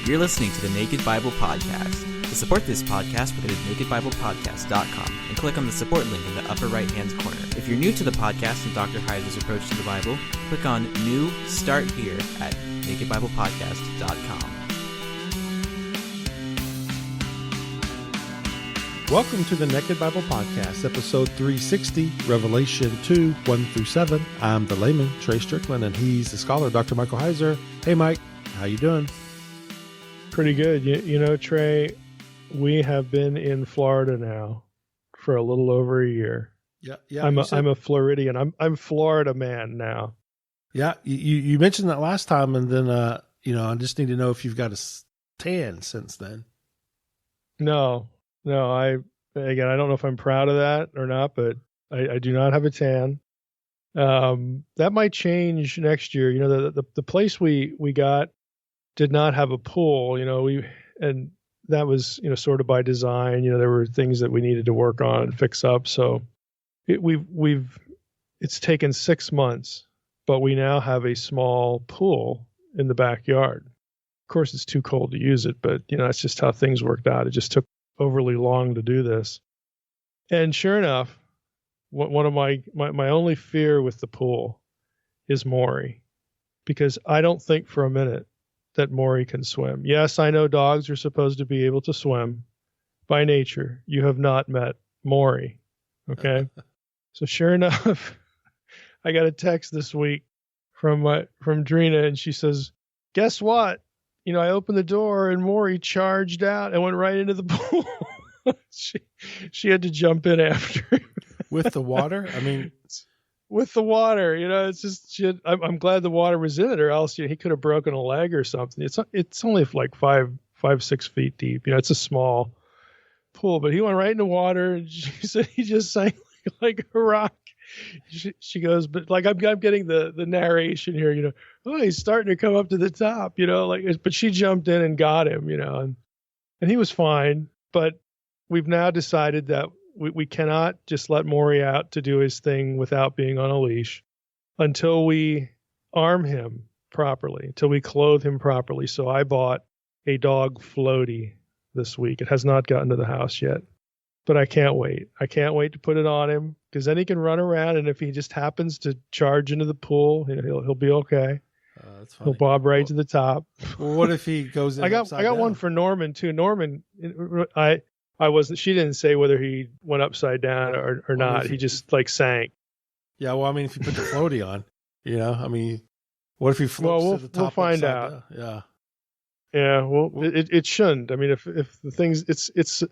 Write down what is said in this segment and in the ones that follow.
You're listening to the Naked Bible Podcast. To support this podcast, visit nakedbiblepodcast.com and click on the support link in the upper right-hand corner. If you're new to the podcast and Dr. Heiser's approach to the Bible, click on New Start Here at nakedbiblepodcast.com. Welcome to the Naked Bible Podcast, episode 360, Revelation 2, 1-7. I'm the layman, Trey Strickland, and he's the scholar, Dr. Michael Heiser. Hey, Mike, how you doing? Pretty good. You know, Trey, we have been in Florida now for a little over a year. Yeah. I'm a Floridian. I'm Florida man now. Yeah, you mentioned that last time, and then I just need to know if you've got a tan since then. No. I don't know if I'm proud of that or not, but I do not have a tan. That might change next year. You know, the place we got did not have a pool. You know, and that was, sort of by design. You know, there were things that we needed to work on and fix up. So it's taken 6 months, but we now have a small pool in the backyard. Of course, it's too cold to use it, but that's just how things worked out. It just took overly long to do this. And sure enough, one of my only fear with the pool is Maury, because I don't think for a minute that Maury can swim. Yes, I know dogs are supposed to be able to swim by nature. You have not met Maury. Okay. So sure enough, I got a text this week from Drina, and she says, guess what? I opened the door and Maury charged out and went right into the pool. she had to jump in after him. With the water? I mean, with the water, it's just I'm glad the water was in it, or else he could have broken a leg or something. It's only like 5-6 feet deep. It's a small pool, but he went right in the water. And she said he just sank like a rock. She goes, but like I'm getting the narration here, oh, he's starting to come up to the top, but she jumped in and got him, and he was fine. But we've now decided that we cannot just let Maury out to do his thing without being on a leash until we arm him properly, until we clothe him properly. So I bought a dog floaty this week. It has not gotten to the house yet, but I can't wait. I can't wait to put it on him, because then he can run around, and if he just happens to charge into the pool, he'll be okay. That's funny. He'll bob right to the top. Well, what if he goes in I got down? one for Norman too. Norman, I wasn't. She didn't say whether he went upside down or not. He just sank. Yeah, well, I mean, if you put the floaty on, what if he floats to the top? We'll find out. Down? Yeah. Well, it shouldn't. I mean, if the things, it's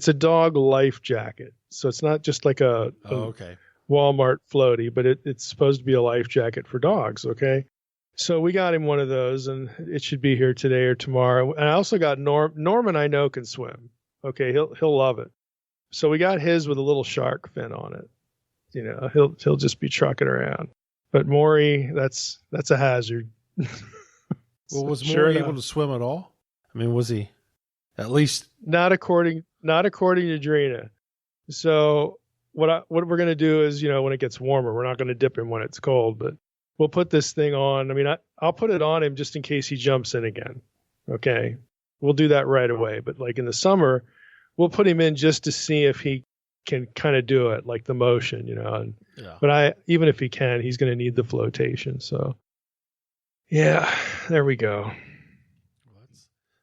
a dog life jacket, so it's not just like a Walmart floaty, but it's supposed to be a life jacket for dogs. Okay. So we got him one of those, and it should be here today or tomorrow. And I also got Norman. I know can swim. Okay, he'll love it. So we got his with a little shark fin on it. He'll just be trucking around. But Maury, that's a hazard. Well, was Maury able to swim at all? I mean, was he at least not according to Drina? So what we're gonna do is, when it gets warmer, we're not gonna dip him when it's cold, but we'll put this thing on. I mean, I'll put it on him just in case he jumps in again. Okay. We'll do that right away. But like in the summer, we'll put him in just to see if he can kind of do it, like the motion, But even if he can, he's going to need the flotation. So yeah, there we go.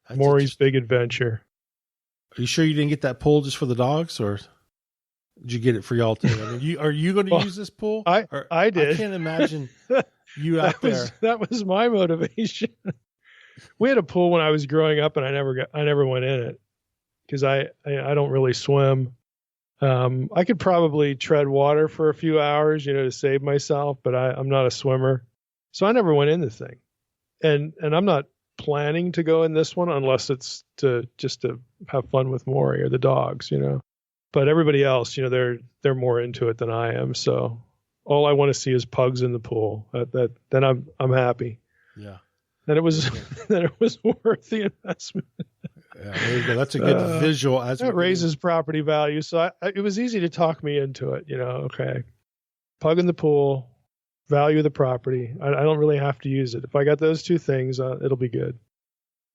That's Maury's big adventure. Are you sure you didn't get that pool just for the dogs, or did you get it for y'all too? I mean, are you going to use this pool? I did. I can't imagine you out there. That was my motivation. We had a pool when I was growing up, and I never went in it because I don't really swim. I could probably tread water for a few hours, to save myself, but I'm not a swimmer, so I never went in the thing. And I'm not planning to go in this one unless it's to have fun with Maury or the dogs, But everybody else, they're more into it than I am. So all I want to see is pugs in the pool. Then I'm happy. Yeah. That it was worth the investment. Yeah, there you go. That's a good visual. That raises property value. So it was easy to talk me into it. Okay, pug in the pool, value the property. I don't really have to use it. If I got those two things, it'll be good.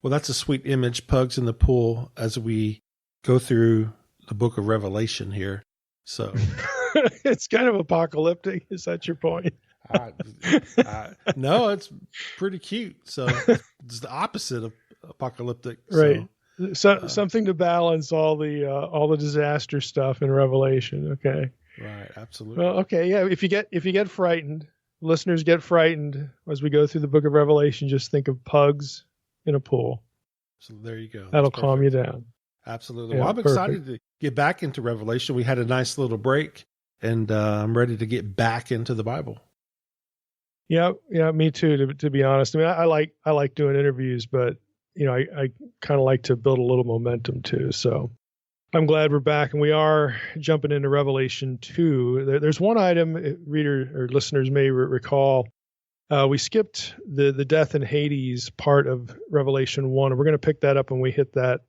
Well, that's a sweet image, pugs in the pool, as we go through the book of Revelation here. So It's kind of apocalyptic. Is that your point? no, it's pretty cute. So it's the opposite of apocalyptic. Right. So, Something to balance all the disaster stuff in Revelation. Okay. Right. Absolutely. Well, okay. Yeah. If you get frightened, listeners get frightened as we go through the book of Revelation, just think of pugs in a pool. So there you go. That'll calm you down. Absolutely. Yeah, well, I'm excited to get back into Revelation. We had a nice little break, and I'm ready to get back into the Bible. Yeah, me too. To be honest, I mean, I like doing interviews, but I kind of like to build a little momentum too. So I'm glad we're back, and we are jumping into Revelation 2. There's one item reader or listeners may recall. We skipped the death and Hades part of Revelation 1, and we're going to pick that up when we hit that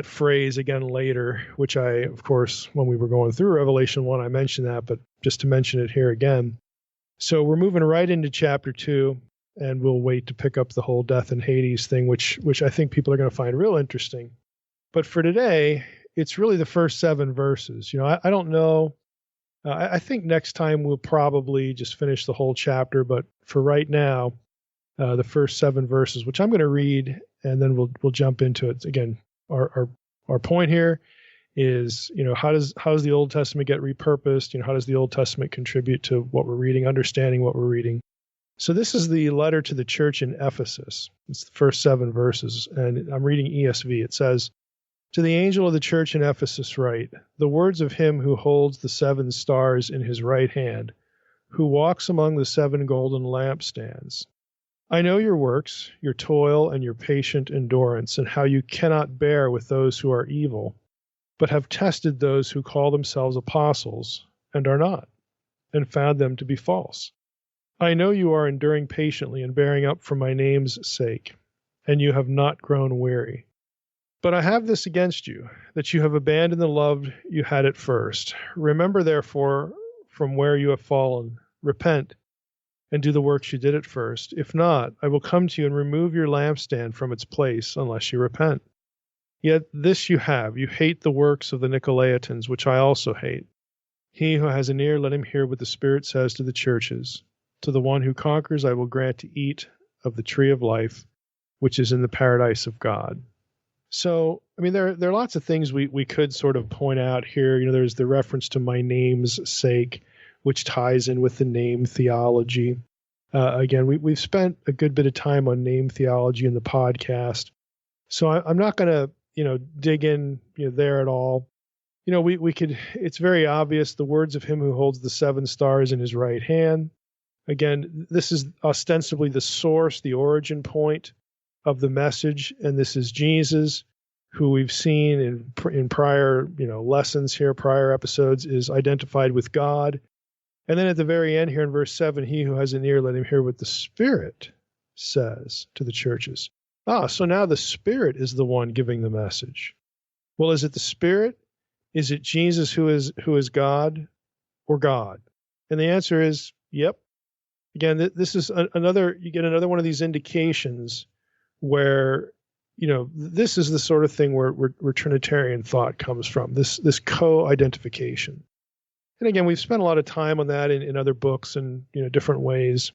phrase again later, which I, of course, when we were going through Revelation 1, I mentioned that, but just to mention it here again. So we're moving right into chapter 2, and we'll wait to pick up the whole death and Hades thing, which I think people are going to find real interesting. But for today, it's really the first 7 verses. I don't know. I think next time we'll probably just finish the whole chapter, but for right now, the first 7 verses, which I'm going to read, and then we'll jump into it. Again, our point here is, how does the Old Testament get repurposed? How does the Old Testament contribute to what we're reading, understanding what we're reading? So this is the letter to the church in Ephesus. It's the first 7 verses, and I'm reading ESV. It says, "To the angel of the church in Ephesus write, the words of him who holds the 7 stars in his right hand, who walks among the 7 golden lampstands. I know your works, your toil, and your patient endurance, and how you cannot bear with those who are evil, but have tested those who call themselves apostles, and are not, and found them to be false. I know you are enduring patiently and bearing up for my name's sake, and you have not grown weary. But I have this against you, that you have abandoned the love you had at first. Remember, therefore, from where you have fallen, repent, and do the works you did at first. If not, I will come to you and remove your lampstand from its place, unless you repent. Yet this you have, you hate the works of the Nicolaitans, which I also hate. He who has an ear, let him hear what the Spirit says to the churches. To the one who conquers, I will grant to eat of the tree of life, which is in the paradise of God." So, I mean, there are lots of things we could sort of point out here. There's the reference to my name's sake, which ties in with the name theology. Again, we've spent a good bit of time on name theology in the podcast, so I'm not going to dig in there at all. We could. It's very obvious, the words of him who holds the 7 stars in his right hand. Again, this is ostensibly the source, the origin point of the message, and this is Jesus, who we've seen in prior lessons here, prior episodes, is identified with God. And then at the very end here in verse 7, he who has an ear, let him hear what the Spirit says to the churches. So now the Spirit is the one giving the message. Well, is it the Spirit? Is it Jesus who is God, or God? And the answer is, yep. Again, this is you get another one of these indications where, this is the sort of thing where Trinitarian thought comes from, this co-identification. And again, we've spent a lot of time on that in other books and, different ways.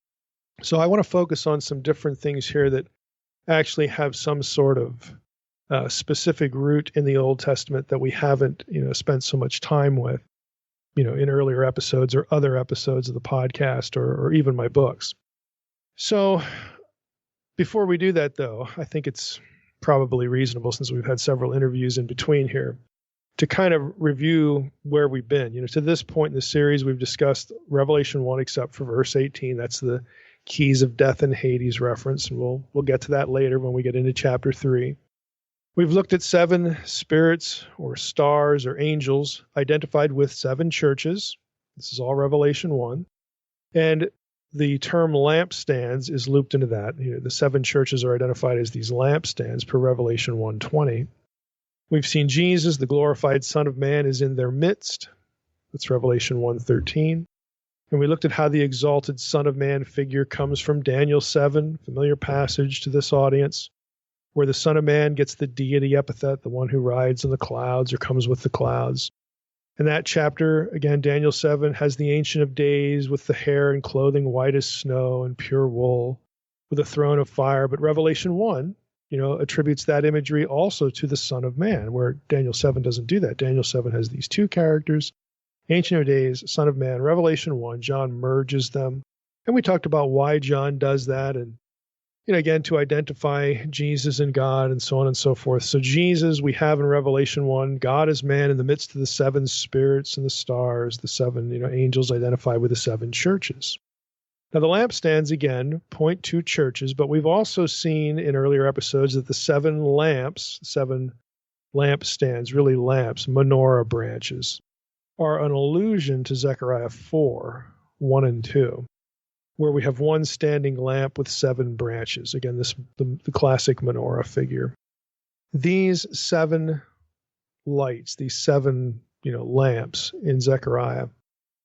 So I want to focus on some different things here that actually have some sort of specific root in the Old Testament that we haven't, spent so much time with, in earlier episodes or other episodes of the podcast or even my books. So before we do that, though, I think it's probably reasonable, since we've had several interviews in between here, to kind of review where we've been. To this point in the series, we've discussed Revelation 1 except for verse 18. That's the keys of death and Hades reference, and we'll get to that later when we get into chapter 3. We've looked at 7 spirits or stars or angels identified with 7 churches. This is all Revelation 1. And the term lampstands is looped into that. The 7 churches are identified as these lampstands per Revelation 1:20. We've seen Jesus, the glorified Son of Man, is in their midst. That's Revelation 1:13. And we looked at how the exalted Son of Man figure comes from Daniel 7, familiar passage to this audience, where the Son of Man gets the deity epithet, the one who rides on the clouds or comes with the clouds. In that chapter, again, Daniel 7 has the Ancient of Days with the hair and clothing white as snow and pure wool, with a throne of fire. But Revelation 1, attributes that imagery also to the Son of Man, where Daniel 7 doesn't do that. Daniel 7 has these two characters, Ancient of Days, Son of Man. Revelation 1, John merges them. And we talked about why John does that, and again, to identify Jesus and God and so on and so forth. So Jesus, we have in Revelation 1, God is man in the midst of the seven spirits and the stars, the seven angels identified with the seven churches. Now, the lampstands, again, point to churches, but we've also seen in earlier episodes that the seven lampstands, really lamps, menorah branches, are an allusion to Zechariah 4, 1 and 2. Where we have one standing lamp with seven branches. Again, the classic menorah figure. These seven lights, these seven lamps in Zechariah,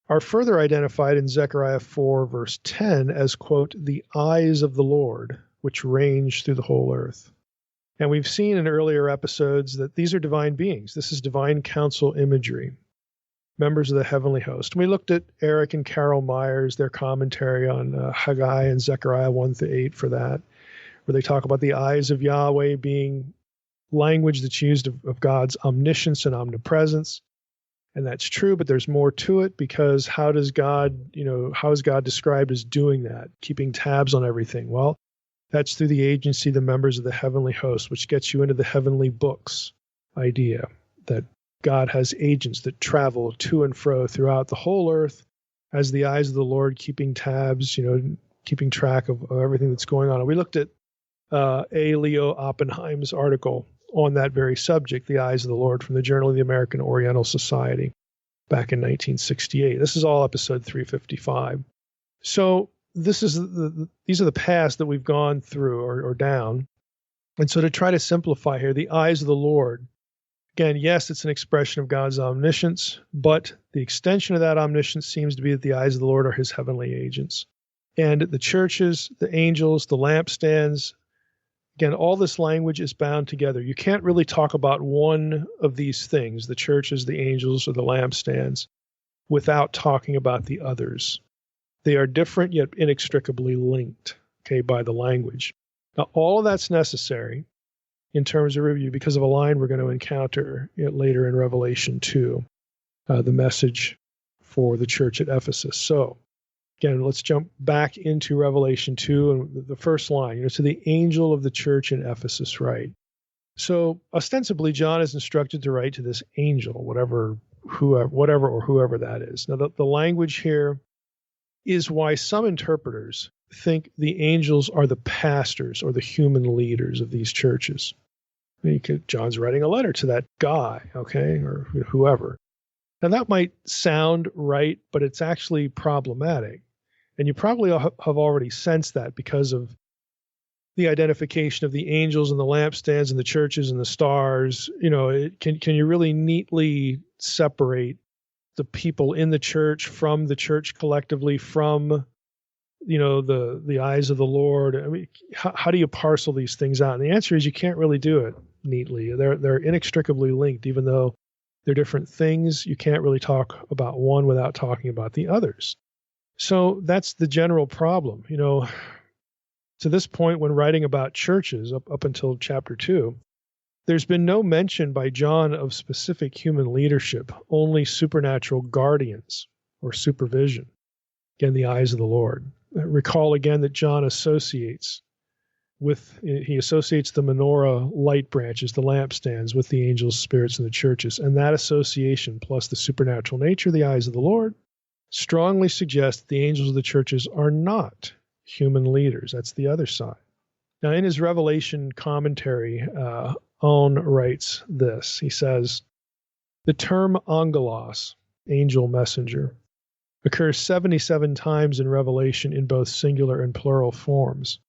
are further identified in Zechariah 4, verse 10 as, quote, the eyes of the Lord, which range through the whole earth. And we've seen in earlier episodes that these are divine beings. This is divine council imagery. Members of the heavenly host. We looked at Eric and Carol Myers, their commentary on Haggai and Zechariah 1-8 for that, where they talk about the eyes of Yahweh being language that's used of God's omniscience and omnipresence. And that's true, but there's more to it, because how is God described as doing that, keeping tabs on everything? Well, that's through the agency of the members of the heavenly host, which gets you into the heavenly books idea that God has agents that travel to and fro throughout the whole earth as the eyes of the Lord, keeping tabs, keeping track of everything that's going on. And we looked at A. Leo Oppenheim's article on that very subject, The Eyes of the Lord, from the Journal of the American Oriental Society back in 1968. This is all episode 355. So these are the paths that we've gone through or down. And so to try to simplify here, the eyes of the Lord, again, yes, it's an expression of God's omniscience, but the extension of that omniscience seems to be that the eyes of the Lord are his heavenly agents. And the churches, the angels, the lampstands, again, all this language is bound together. You can't really talk about one of these things, the churches, the angels, or the lampstands, without talking about the others. They are different yet inextricably linked, by the language. Now, all of that's necessary in terms of review because of a line we're going to encounter later in Revelation 2, the message for the church at Ephesus. So, again, let's jump back into Revelation 2 and the first line, to the angel of the church in Ephesus write. So, ostensibly, John is instructed to write to this angel, whatever that is. Now, the language here is why some interpreters think the angels are the pastors or the human leaders of these churches. John's writing a letter to that guy, or whoever. Now, that might sound right, but it's actually problematic. And you probably have already sensed that because of the identification of the angels and the lampstands and the churches and the stars. Can you really neatly separate the people in the church from the church collectively, from the eyes of the Lord? I mean, how do you parcel these things out? And the answer is you can't really do it neatly. They're inextricably linked, even though they're different things. You can't really talk about one without talking about the others. So that's the general problem. To this point, when writing about churches up until chapter 2, there's been no mention by John of specific human leadership, only supernatural guardians or supervision. Again, the eyes of the Lord. Recall again that John associates the menorah light branches, the lampstands, with the angels, spirits, and the churches. And that association, plus the supernatural nature of the eyes of the Lord, strongly suggests that the angels of the churches are not human leaders. That's the other side. Now, in his Revelation commentary, Owen writes this. He says, the term angelos, angel messenger, occurs 77 times in Revelation in both singular and plural forms.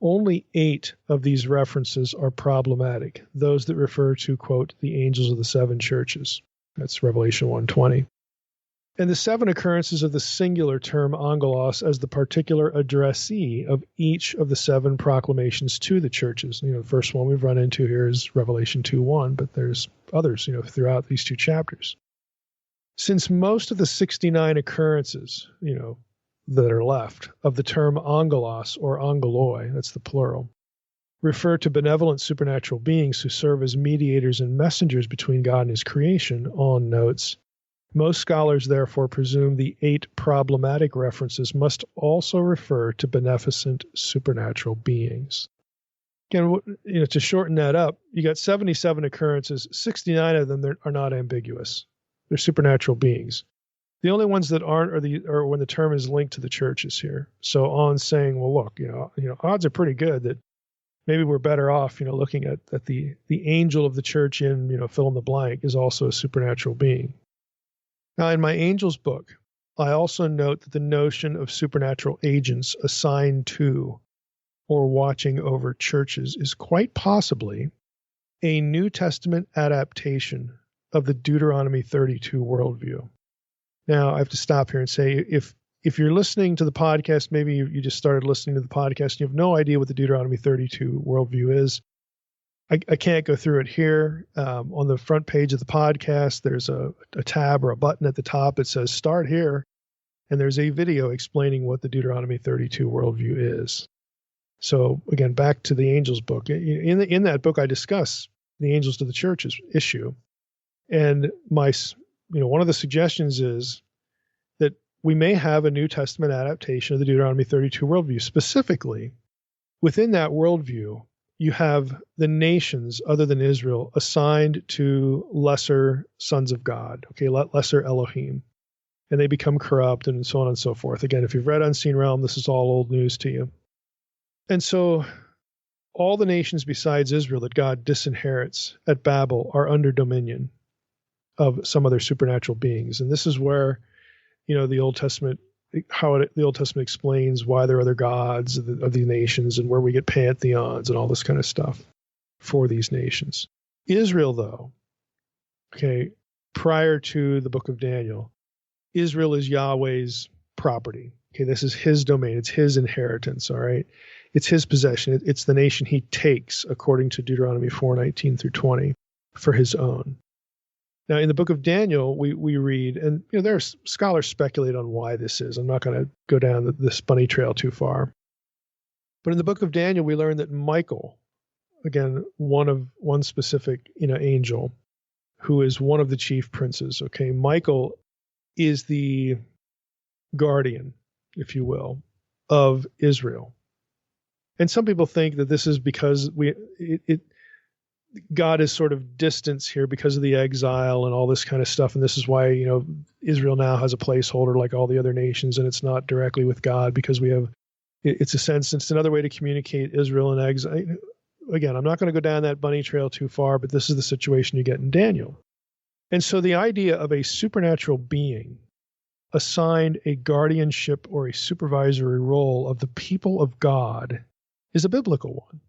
Only 8 of these references are problematic, those that refer to, quote, the angels of the 7 churches. That's Revelation 1:20. And the 7 occurrences of the singular term angelos as the particular addressee of each of the 7 proclamations to the churches. The first one we've run into here is Revelation 2:1, but there's others, throughout these 2 chapters. Since most of the 69 occurrences, that are left of the term angelos or angeloi, that's the plural, refer to benevolent supernatural beings who serve as mediators and messengers between God and his creation, On notes, most scholars therefore presume the 8 problematic references must also refer to beneficent supernatural beings. Again, to shorten that up, you got 77 occurrences, 69 of them are not ambiguous. They're supernatural beings. The only ones that aren't are when the term is linked to the churches here. So On saying, well, look, odds are pretty good that maybe we're better off, looking at the angel of the church in, fill in the blank is also a supernatural being. Now, in my angels book, I also note that the notion of supernatural agents assigned to or watching over churches is quite possibly a New Testament adaptation of the Deuteronomy 32 worldview. Now, I have to stop here and say, if you're listening to the podcast, maybe you just started listening to the podcast and you have no idea what the Deuteronomy 32 worldview is, I can't go through it here. On the front page of the podcast, there's a tab or a button at the top that says Start Here, and there's a video explaining what the Deuteronomy 32 worldview is. So again, back to the angels book. In that book, I discuss the angels to the churches issue, and one of the suggestions is that we may have a New Testament adaptation of the Deuteronomy 32 worldview. Specifically, within that worldview, you have the nations other than Israel assigned to lesser sons of God, lesser Elohim, and they become corrupt and so on and so forth. Again, if you've read Unseen Realm, this is all old news to you. And so all the nations besides Israel that God disinherits at Babel are under dominion of some other supernatural beings. And this is where, the Old Testament, the Old Testament explains why there are other gods of the nations and where we get pantheons and all this kind of stuff for these nations. Israel, though, prior to the book of Daniel, Israel is Yahweh's property. This is his domain. It's his inheritance, all right? It's his possession. It's the nation he takes, according to Deuteronomy 4:19 through 20, for his own. Now, in the book of Daniel, we read, and there are scholars speculate on why this is. I'm not going to go down this bunny trail too far. But in the book of Daniel, we learn that Michael, again, one specific angel, who is one of the chief princes. Michael is the guardian, if you will, of Israel. And some people think that this is because God is sort of distanced here because of the exile and all this kind of stuff. And this is why, Israel now has a placeholder like all the other nations, and it's not directly with God because it's another way to communicate Israel in exile. Again, I'm not going to go down that bunny trail too far, but this is the situation you get in Daniel. And so the idea of a supernatural being assigned a guardianship or a supervisory role of the people of God is a biblical one.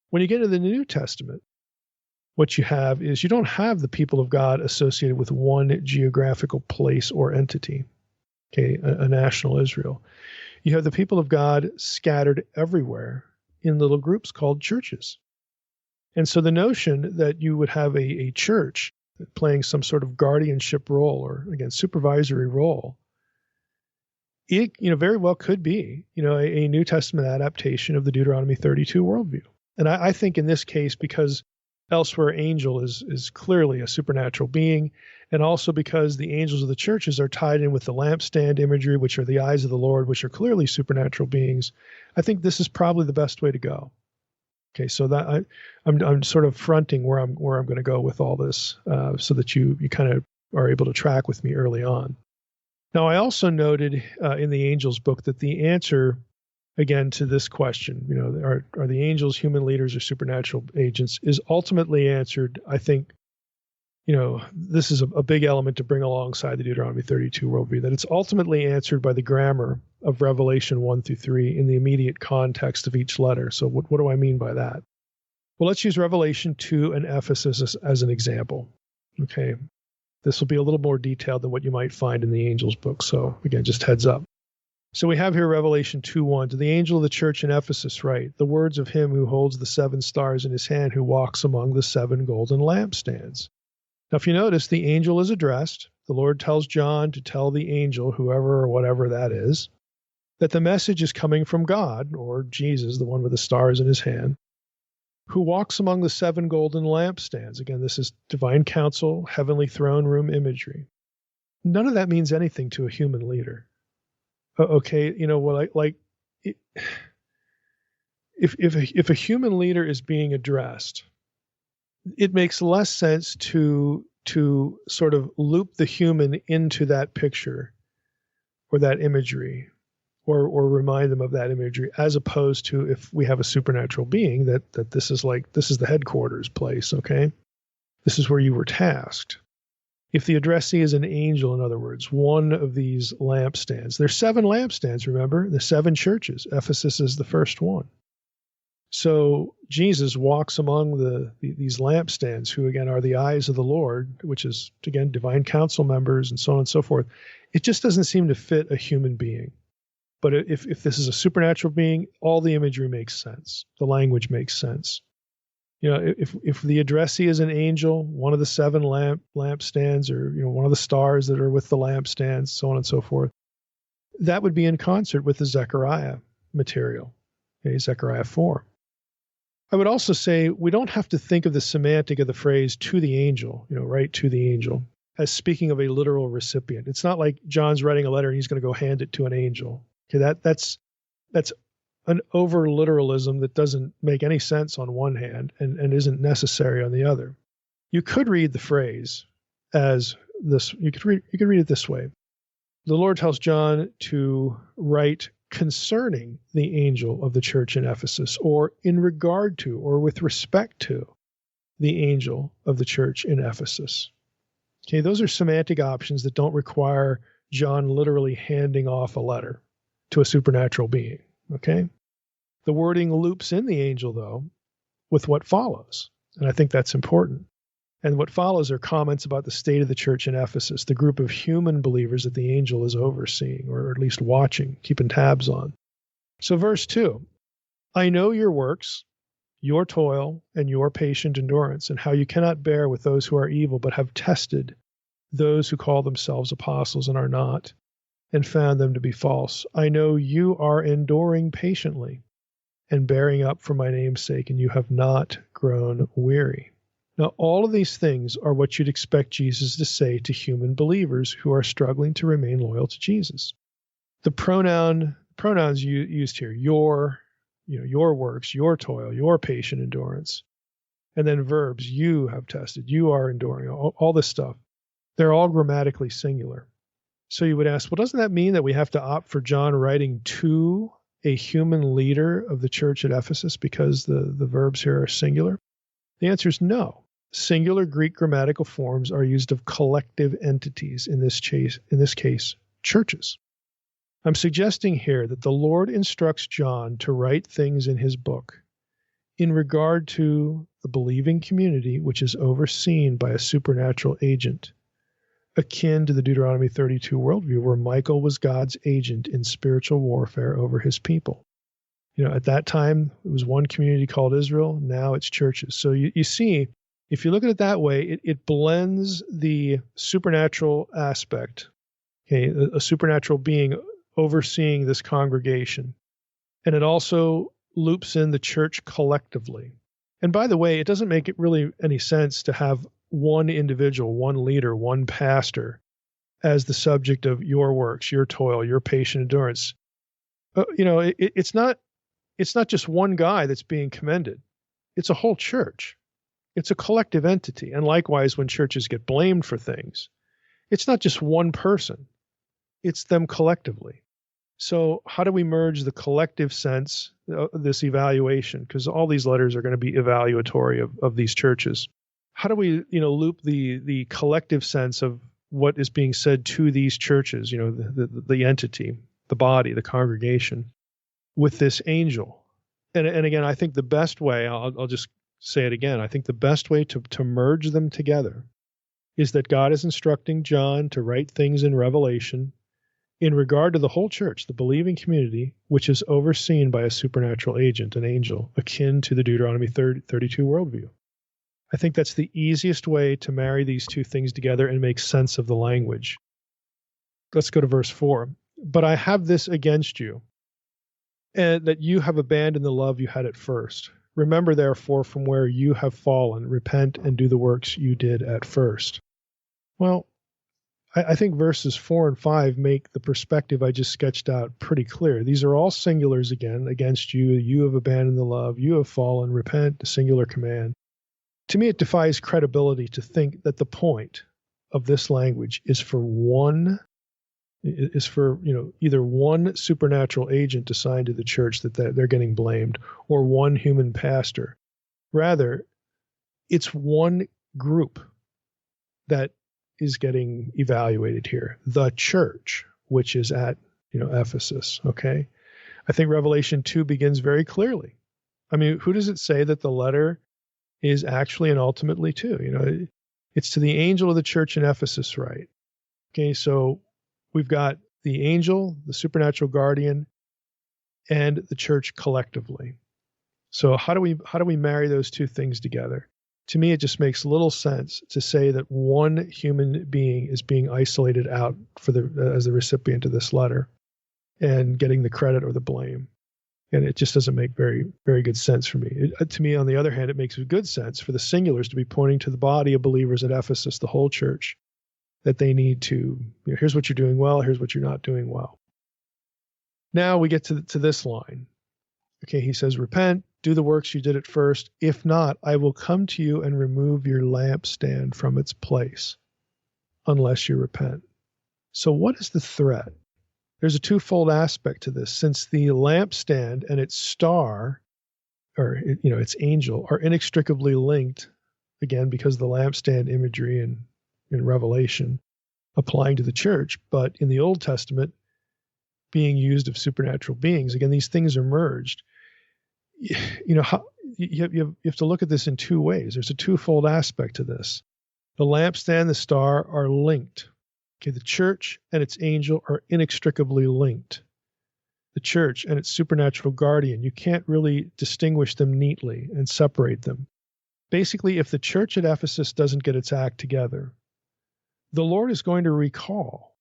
When you get into the New Testament, what you have is you don't have the people of God associated with one geographical place or entity, a national Israel. You have the people of God scattered everywhere in little groups called churches. And so the notion that you would have a church playing some sort of guardianship role or, again, supervisory role, it very well could be a New Testament adaptation of the Deuteronomy 32 worldview. And I think in this case, because elsewhere angel is clearly a supernatural being, and also because the angels of the churches are tied in with the lampstand imagery, which are the eyes of the Lord, which are clearly supernatural beings, I think this is probably the best way to go. So that I'm sort of fronting where I'm going to go with all this, so that you kind of are able to track with me early on. Now, I also noted in the angels book that the answer, again, to this question, are the angels human leaders or supernatural agents, is ultimately answered, I think, this is a big element to bring alongside the Deuteronomy 32 worldview, that it's ultimately answered by the grammar of Revelation 1 through 3 in the immediate context of each letter. So what do I mean by that? Well, let's use Revelation 2 and Ephesus as an example. This will be a little more detailed than what you might find in the angels book. So again, just heads up. So we have here Revelation 2:1. To the angel of the church in Ephesus write, the words of him who holds the 7 stars in his hand, who walks among the 7 golden lampstands. Now, if you notice, the angel is addressed. The Lord tells John to tell the angel, whoever or whatever that is, that the message is coming from God, or Jesus, the one with the stars in his hand, who walks among the 7 golden lampstands. Again, this is divine council, heavenly throne room imagery. None of that means anything to a human leader. Okay, if a human leader is being addressed, it makes less sense to sort of loop the human into that picture or that imagery, or remind them of that imagery, as opposed to if we have a supernatural being that this is the headquarters place, okay? This is where you were tasked. If the addressee is an angel, in other words, one of these lampstands. There's 7 lampstands, remember? The 7 churches. Ephesus is the first one. So Jesus walks among these lampstands, who again are the eyes of the Lord, which is, again, divine council members and so on and so forth. It just doesn't seem to fit a human being. But if this is a supernatural being, all the imagery makes sense. The language makes sense. If the addressee is an angel, one of the 7 lampstands, or one of the stars that are with the lampstands, so on and so forth, that would be in concert with the Zechariah material, okay, Zechariah 4. I would also say we don't have to think of the semantic of the phrase "to the angel," right, to the angel, as speaking of a literal recipient. It's not like John's writing a letter and he's going to go hand it to an angel. Okay, that's an over literalism that doesn't make any sense on one hand and isn't necessary on the other. You could read the phrase as this. You could read it this way. The Lord tells John to write concerning the angel of the church in Ephesus, or in regard to, or with respect to the angel of the church in Ephesus. Okay, those are semantic options that don't require John literally handing off a letter to a supernatural being. Okay? The wording loops in the angel, though, with what follows. And I think that's important. And what follows are comments about the state of the church in Ephesus, the group of human believers that the angel is overseeing, or at least watching, keeping tabs on. So verse 2, I know your works, your toil, and your patient endurance, and how you cannot bear with those who are evil, but have tested those who call themselves apostles and are not, and found them to be false. I know you are enduring patiently and bearing up for my name's sake, and you have not grown weary. Now, all of these things are what you'd expect Jesus to say to human believers who are struggling to remain loyal to Jesus. The pronouns used here, your works, your toil, your patient endurance, and then verbs, you have tested, you are enduring, all this stuff. They're all grammatically singular. So you would ask, well, doesn't that mean that we have to opt for John writing to a human leader of the church at Ephesus because the verbs here are singular? The answer is no. Singular Greek grammatical forms are used of collective entities, in this case, churches. I'm suggesting here that the Lord instructs John to write things in his book in regard to the believing community, which is overseen by a supernatural agent, akin to the Deuteronomy 32 worldview, where Michael was God's agent in spiritual warfare over his people. At that time, it was one community called Israel. Now it's churches. So you see, if you look at it that way, it blends the supernatural aspect, okay, a supernatural being overseeing this congregation, and it also loops in the church collectively. And by the way, it doesn't make it really any sense to have one individual, one leader, one pastor as the subject of your works, your toil, your patient endurance. It's not just one guy that's being commended. It's a whole church. It's a collective entity. And likewise, when churches get blamed for things, it's not just one person. It's them collectively. So how do we merge the collective sense, this evaluation? Because all these letters are going to be evaluatory of these churches. How do we, loop the collective sense of what is being said to these churches, the entity, the body, the congregation, with this angel? And again, I think the best way, I'll just say it again, I think the best way to merge them together is that God is instructing John to write things in Revelation in regard to the whole church, the believing community, which is overseen by a supernatural agent, an angel, akin to the Deuteronomy 32 worldview. I think that's the easiest way to marry these two things together and make sense of the language. Let's go to verse 4. But I have this against you, and that you have abandoned the love you had at first. Remember, therefore, from where you have fallen, repent and do the works you did at first. Well, I think verses 4 and 5 make the perspective I just sketched out pretty clear. These are all singulars again, against you. You have abandoned the love. You have fallen. Repent, singular command. To me, it defies credibility to think that the point of this language is for either one supernatural agent assigned to the church that they're getting blamed, or one human pastor. Rather, it's one group that is getting evaluated here, the church, which is at Ephesus. Okay, I think Revelation 2 begins very clearly. I mean, who does it say that the letter is actually and ultimately to? It's to the angel of the church in Ephesus, right? Okay, so we've got the angel, the supernatural guardian, and the church collectively. So how do we marry those two things together? To me, it just makes little sense to say that one human being is being isolated out as the recipient of this letter and getting the credit or the blame. And it just doesn't make very, very good sense for me. To me, on the other hand, it makes good sense for the singulars to be pointing to the body of believers at Ephesus, the whole church, that they need to, here's what you're doing well, here's what you're not doing well. Now we get to this line. Okay, he says, repent, do the works you did at first. If not, I will come to you and remove your lampstand from its place, unless you repent. So what is the threat? There's a twofold aspect to this. Since the lampstand and its star, or its angel, are inextricably linked, again, because of the lampstand imagery in Revelation applying to the church, but in the Old Testament being used of supernatural beings. Again, these things are merged. You have to look at this in two ways. There's a twofold aspect to this. The lampstand, the star are linked. Okay, the church and its angel are inextricably linked. The church and its supernatural guardian, you can't really distinguish them neatly and separate them. Basically, if the church at Ephesus doesn't get its act together, the Lord is going to recall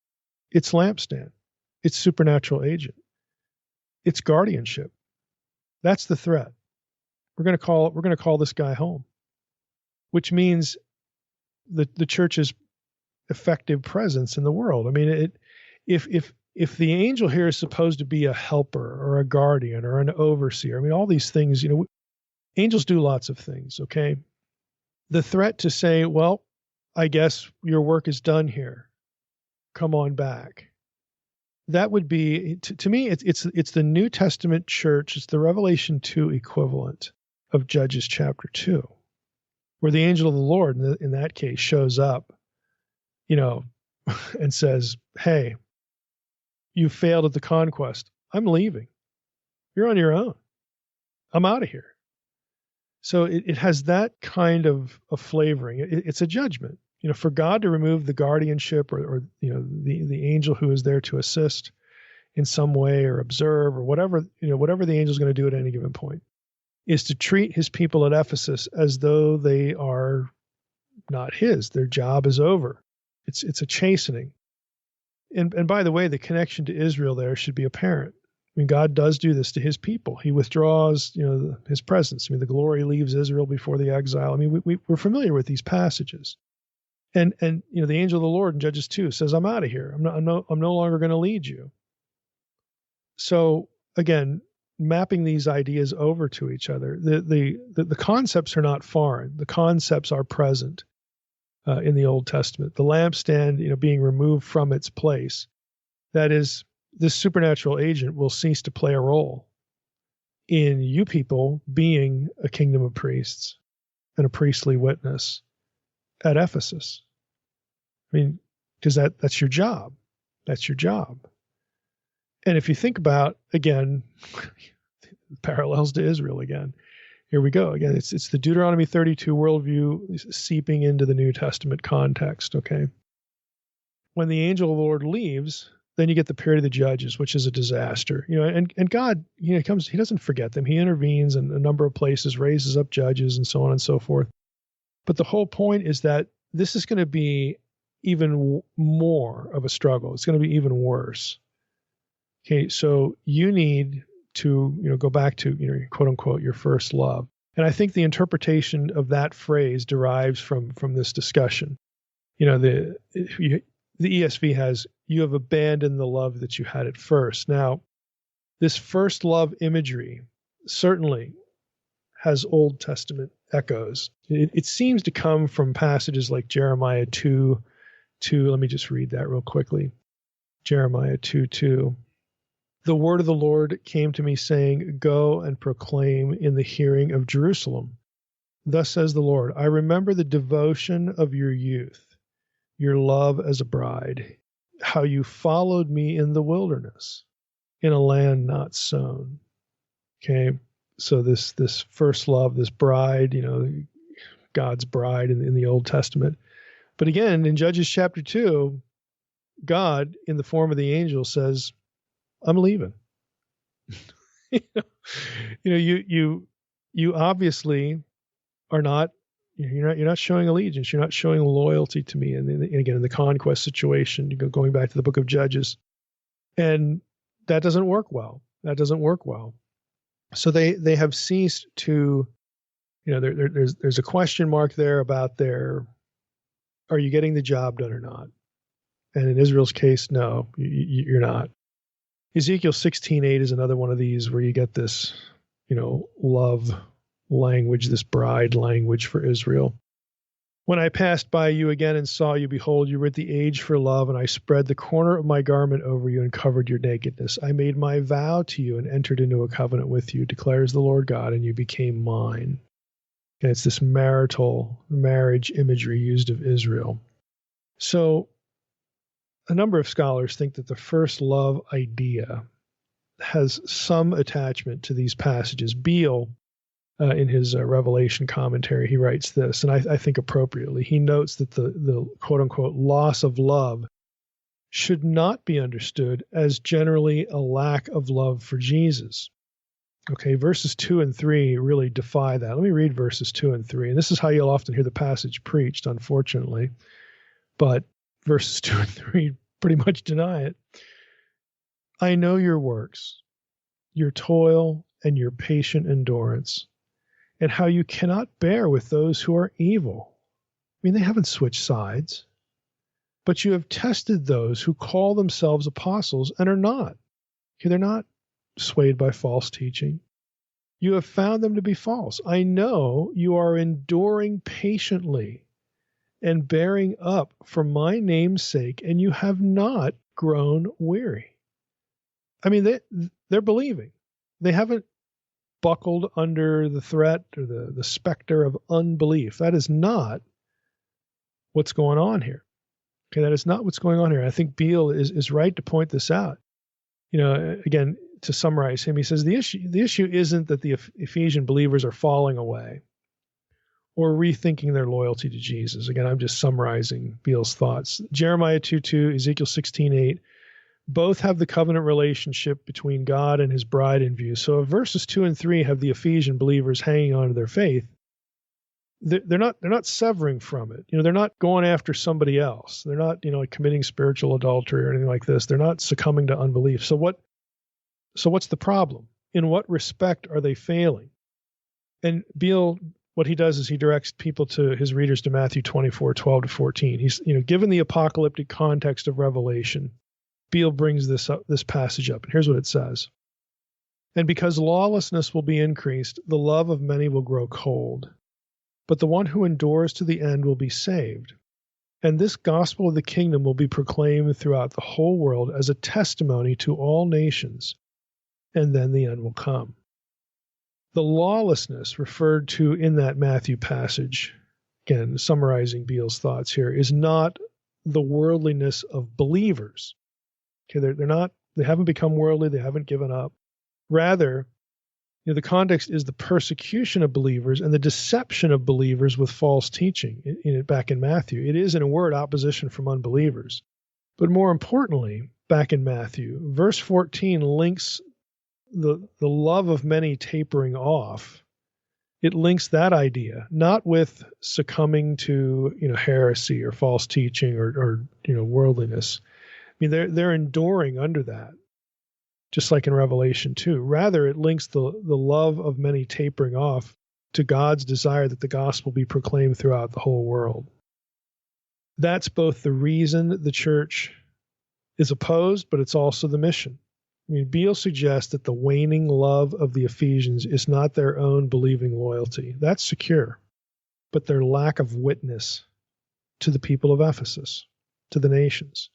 its lampstand, its supernatural agent, its guardianship. That's the threat. We're going to call this guy home, which means the church's effective presence in the world. I mean, if the angel here is supposed to be a helper or a guardian or an overseer, I mean, all these things, angels do lots of things. Okay, the threat to say, well, I guess your work is done here, come on back. That would be, to me, it's the New Testament church. It's the Revelation 2 equivalent of Judges chapter 2, where the angel of the Lord, in that case, shows up, and says, hey, you failed at the conquest. I'm leaving. You're on your own. I'm out of here. So it has that kind of a flavoring. It's a judgment. For God to remove the guardianship or the angel who is there to assist in some way or observe or whatever the angel is going to do at any given point, is to treat his people at Ephesus as though they are not his. Their job is over. It's a chastening. And by the way, the connection to Israel there should be apparent. I mean, God does do this to his people. He withdraws, his presence. I mean, the glory leaves Israel before the exile. I mean, we're familiar with these passages. And the angel of the Lord in Judges 2 says, I'm out of here. I'm no longer going to lead you. So again, mapping these ideas over to each other, the concepts are not foreign. The concepts are present in the Old Testament. The lampstand, being removed from its place. That is, this supernatural agent will cease to play a role in you people being a kingdom of priests and a priestly witness at Ephesus. I mean, because that's your job. That's your job. And if you think about, again, parallels to Israel again, Here we go. Again, it's the Deuteronomy 32 worldview seeping into the New Testament context, okay? When the angel of the Lord leaves, then you get the period of the judges, which is a disaster. And God, he doesn't forget them. He intervenes in a number of places, raises up judges and so on and so forth. But the whole point is that this is going to be even more of a struggle. It's going to be even worse. Okay, so you need to, go back to, quote unquote, your first love. And I think the interpretation of that phrase derives from this discussion. The ESV has, you have abandoned the love that you had at first. Now, this first love imagery certainly has Old Testament echoes. It seems to come from passages like Jeremiah 2. Let me just read that real quickly. Jeremiah 2:2. The word of the Lord came to me saying, go and proclaim in the hearing of Jerusalem. Thus says the Lord, I remember the devotion of your youth, your love as a bride, how you followed me in the wilderness, in a land not sown. Okay, so this first love, this bride, God's bride in the Old Testament. But again, in Judges chapter 2, God, in the form of the angel, says, I'm leaving. You obviously are not, you're not showing allegiance. You're not showing loyalty to me. And again, in the conquest situation, going back to the book of Judges, and that doesn't work well. So they have ceased to, there's a question mark there about are you getting the job done or not? And in Israel's case, no, you're not. Ezekiel 16:8 is another one of these where you get this, love language, this bride language for Israel. When I passed by you again and saw you, behold, you were at the age for love, and I spread the corner of my garment over you and covered your nakedness. I made my vow to you and entered into a covenant with you, declares the Lord God, and you became mine. And it's this marital marriage imagery used of Israel. So a number of scholars think that the first love idea has some attachment to these passages. Beale, in his Revelation commentary, he writes this, and I think appropriately. He notes that the quote-unquote loss of love should not be understood as generally a lack of love for Jesus. Okay, verses 2 and 3 really defy that. Let me read verses 2 and 3, and this is how you'll often hear the passage preached, unfortunately. But verses 2 and 3 pretty much deny it. I know your works, your toil, and your patient endurance, and how you cannot bear with those who are evil. I mean, they haven't switched sides. But you have tested those who call themselves apostles and are not. Okay, they're not swayed by false teaching. You have found them to be false. I know you are enduring patiently and bearing up for my name's sake, and you have not grown weary. I mean, they're believing. They haven't buckled under the threat or the specter of unbelief. That is not what's going on here. Okay, that is not what's going on here. I think Beale is right to point this out. Again, to summarize him, he says the issue isn't that the Ephesian believers are falling away or rethinking their loyalty to Jesus. Again, I'm just summarizing Beale's thoughts. Jeremiah 2:2, Ezekiel 16:8, both have the covenant relationship between God and his bride in view. So if verses 2 and 3 have the Ephesian believers hanging on to their faith, they're not severing from it. They're not going after somebody else. They're not, committing spiritual adultery or anything like this. They're not succumbing to unbelief. So what's the problem? In what respect are they failing? And Beale, what he does is he directs people his readers to Matthew 24:12-14. He's, given the apocalyptic context of Revelation, Beale brings this passage up. And here's what it says. And because lawlessness will be increased, the love of many will grow cold. But the one who endures to the end will be saved. And this gospel of the kingdom will be proclaimed throughout the whole world as a testimony to all nations. And then the end will come. The lawlessness referred to in that Matthew passage, again, summarizing Beale's thoughts here, is not the worldliness of believers. Okay, they haven't become worldly, they haven't given up. Rather, The context is the persecution of believers and the deception of believers with false teaching back in Matthew. It is, in a word, opposition from unbelievers. But more importantly, back in Matthew, verse 14 links the love of many tapering off. It links that idea, not with succumbing to heresy or false teaching or worldliness. I mean, they're enduring under that, just like in Revelation 2. Rather, it links the love of many tapering off to God's desire that the gospel be proclaimed throughout the whole world. That's both the reason the church is opposed, but it's also the mission. I mean, Beale suggests that the waning love of the Ephesians is not their own believing loyalty. That's secure, but their lack of witness to the people of Ephesus, to the nations.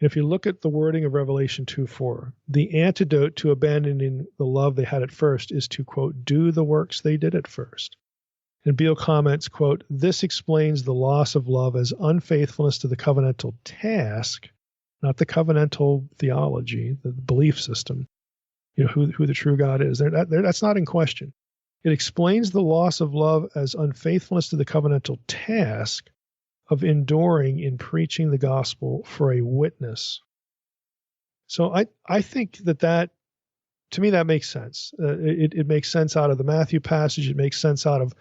And if you look at the wording of Revelation 2:4, the antidote to abandoning the love they had at first is to, quote, do the works they did at first. And Beale comments, quote, this explains the loss of love as unfaithfulness to the covenantal task, not the covenantal theology, the belief system, who the true God is. That's not in question. It explains the loss of love as unfaithfulness to the covenantal task of enduring in preaching the gospel for a witness. So I think that to me, that makes sense. It makes sense out of the Matthew passage. It makes sense out of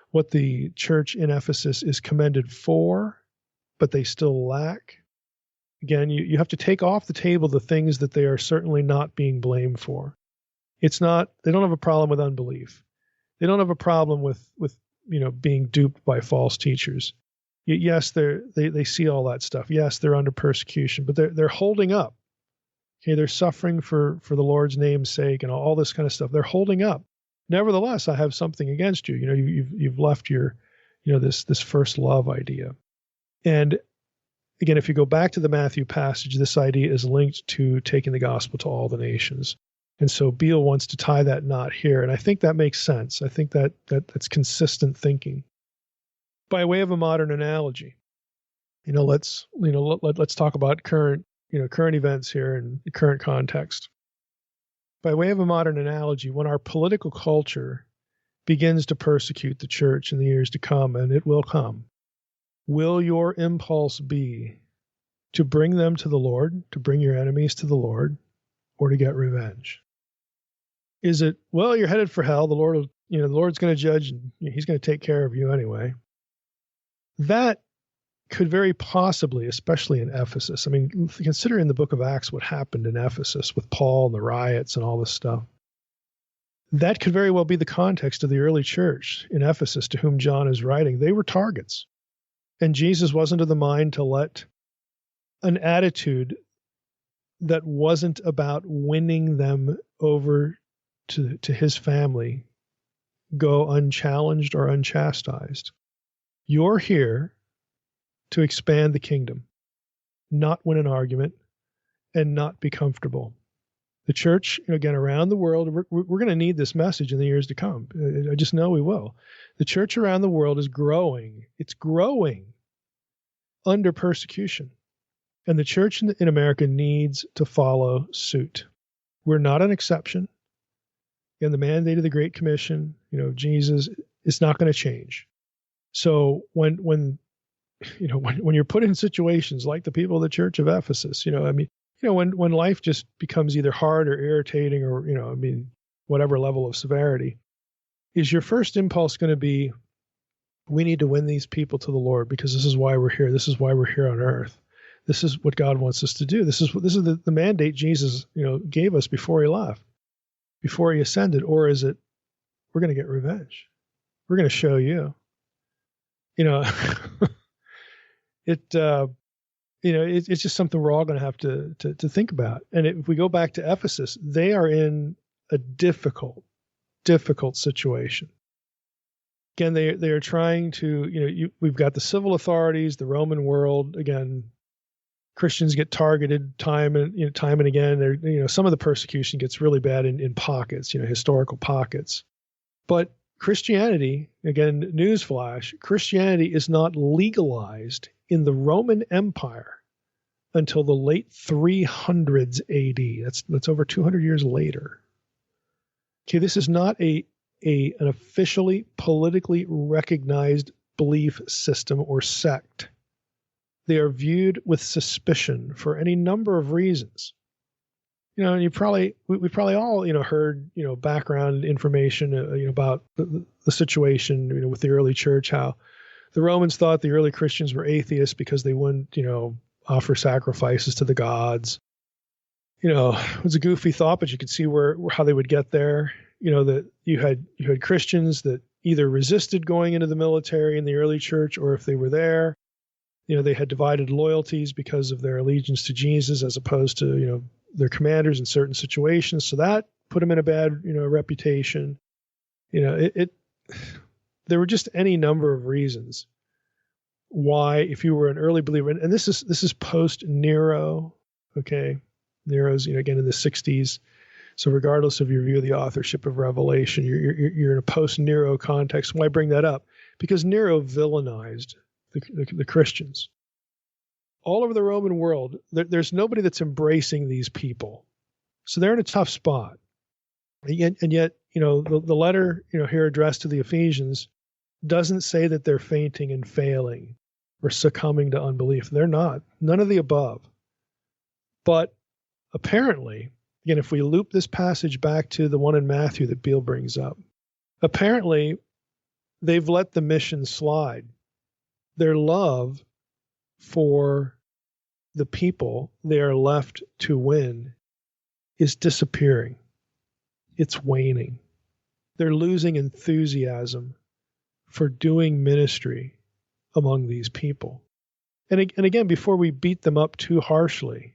what the church in Ephesus is commended for, but they still lack. Again, you have to take off the table the things that they are certainly not being blamed for. It's not, they don't have a problem with unbelief. They don't have a problem with being duped by false teachers. Yes, they see all that stuff. Yes, they're under persecution, but they're holding up. Okay, they're suffering for the Lord's name's sake and all this kind of stuff. They're holding up. Nevertheless, I have something against you. You've left your, this first love idea. And again, if you go back to the Matthew passage, this idea is linked to taking the gospel to all the nations. And so Beale wants to tie that knot here. And I think that makes sense. I think that's consistent thinking. By way of a modern analogy, let's talk about current events here in the current context. By way of a modern analogy, when our political culture begins to persecute the church in the years to come, and it will come, will your impulse be to bring them to the Lord, to bring your enemies to the Lord, or to get revenge? Is it, well, you're headed for hell, the Lord's going to judge, and he's going to take care of you anyway? That could very possibly, especially in Ephesus. I mean, consider in the book of Acts what happened in Ephesus with Paul and the riots and all this stuff. That could very well be the context of the early church in Ephesus to whom John is writing. They were targets. And Jesus wasn't of the mind to let an attitude that wasn't about winning them over to his family go unchallenged or unchastised. You're here to expand the kingdom, not win an argument, and not be comfortable. The church, again, around the world, we're going to need this message in the years to come. I just know we will. The church around the world is growing. It's growing under persecution. And the church in America needs to follow suit. We're not an exception. And the mandate of the Great Commission, Jesus, is not going to change. So when you're put in situations like the people of the church of Ephesus, when life just becomes either hard or irritating or, whatever level of severity, is your first impulse going to be, we need to win these people to the Lord because this is why we're here. This is why we're here on earth. This is what God wants us to do. This is the mandate Jesus, gave us before he left, before he ascended. Or is it, we're going to get revenge. We're going to show you, it's just something we're all going to have to think about. And if we go back to Ephesus, they are in a difficult situation. Again, they are trying to, we've got the civil authorities, the Roman world. Again, Christians get targeted time and again. Some of the persecution gets really bad in pockets, historical pockets. But Christianity, again, newsflash, Christianity is not legalized in the Roman Empire until the late 300s AD. That's over 200 years later. Okay, this is not an officially politically recognized belief system or sect. They are viewed with suspicion for any number of reasons. And we probably all, heard, background information, about the situation, with the early church, how the Romans thought the early Christians were atheists because they wouldn't, offer sacrifices to the gods. It was a goofy thought, but you could see how they would get there. That you had Christians that either resisted going into the military in the early church, or if they were there, they had divided loyalties because of their allegiance to Jesus as opposed to, their commanders in certain situations. So that put them in a bad, reputation. There were just any number of reasons why, if you were an early believer, and this is post Nero, okay? Nero's, again, in the 60s. So regardless of your view of the authorship of Revelation, you're in a post-Nero context. Why bring that up? Because Nero villainized the Christians. All over the Roman world, there's nobody that's embracing these people. So they're in a tough spot. And yet, the letter, here addressed to the Ephesians doesn't say that they're fainting and failing or succumbing to unbelief. They're not. None of the above. But apparently, again, if we loop this passage back to the one in Matthew that Beale brings up, apparently they've let the mission slide. Their love for the people they are left to win is disappearing. It's waning. They're losing enthusiasm for doing ministry among these people. And again, before we beat them up too harshly,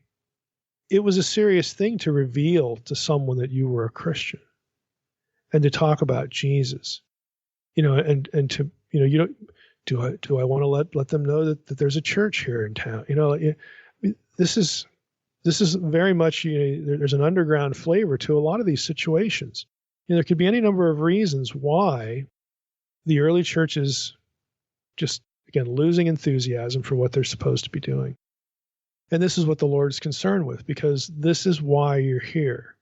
it was a serious thing to reveal to someone that you were a Christian and to talk about Jesus, and to, do I want to let them know that there's a church here in town? This is very much, there's an underground flavor to a lot of these situations. There could be any number of reasons why the early church is just, again, losing enthusiasm for what they're supposed to be doing. And this is what the Lord's concerned with, because this is why you're here.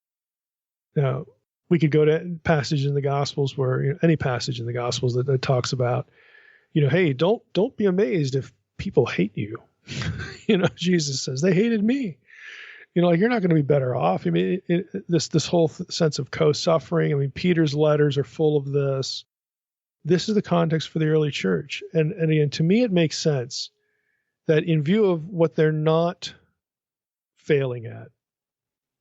Now, we could go to passage in the Gospels where, any passage in the Gospels that talks about, hey, don't be amazed if people hate you. Jesus says, they hated me. You're not going to be better off. I mean, this whole sense of co-suffering. I mean, Peter's letters are full of this. This is the context for the early church. And again, to me, it makes sense that in view of what they're not failing at,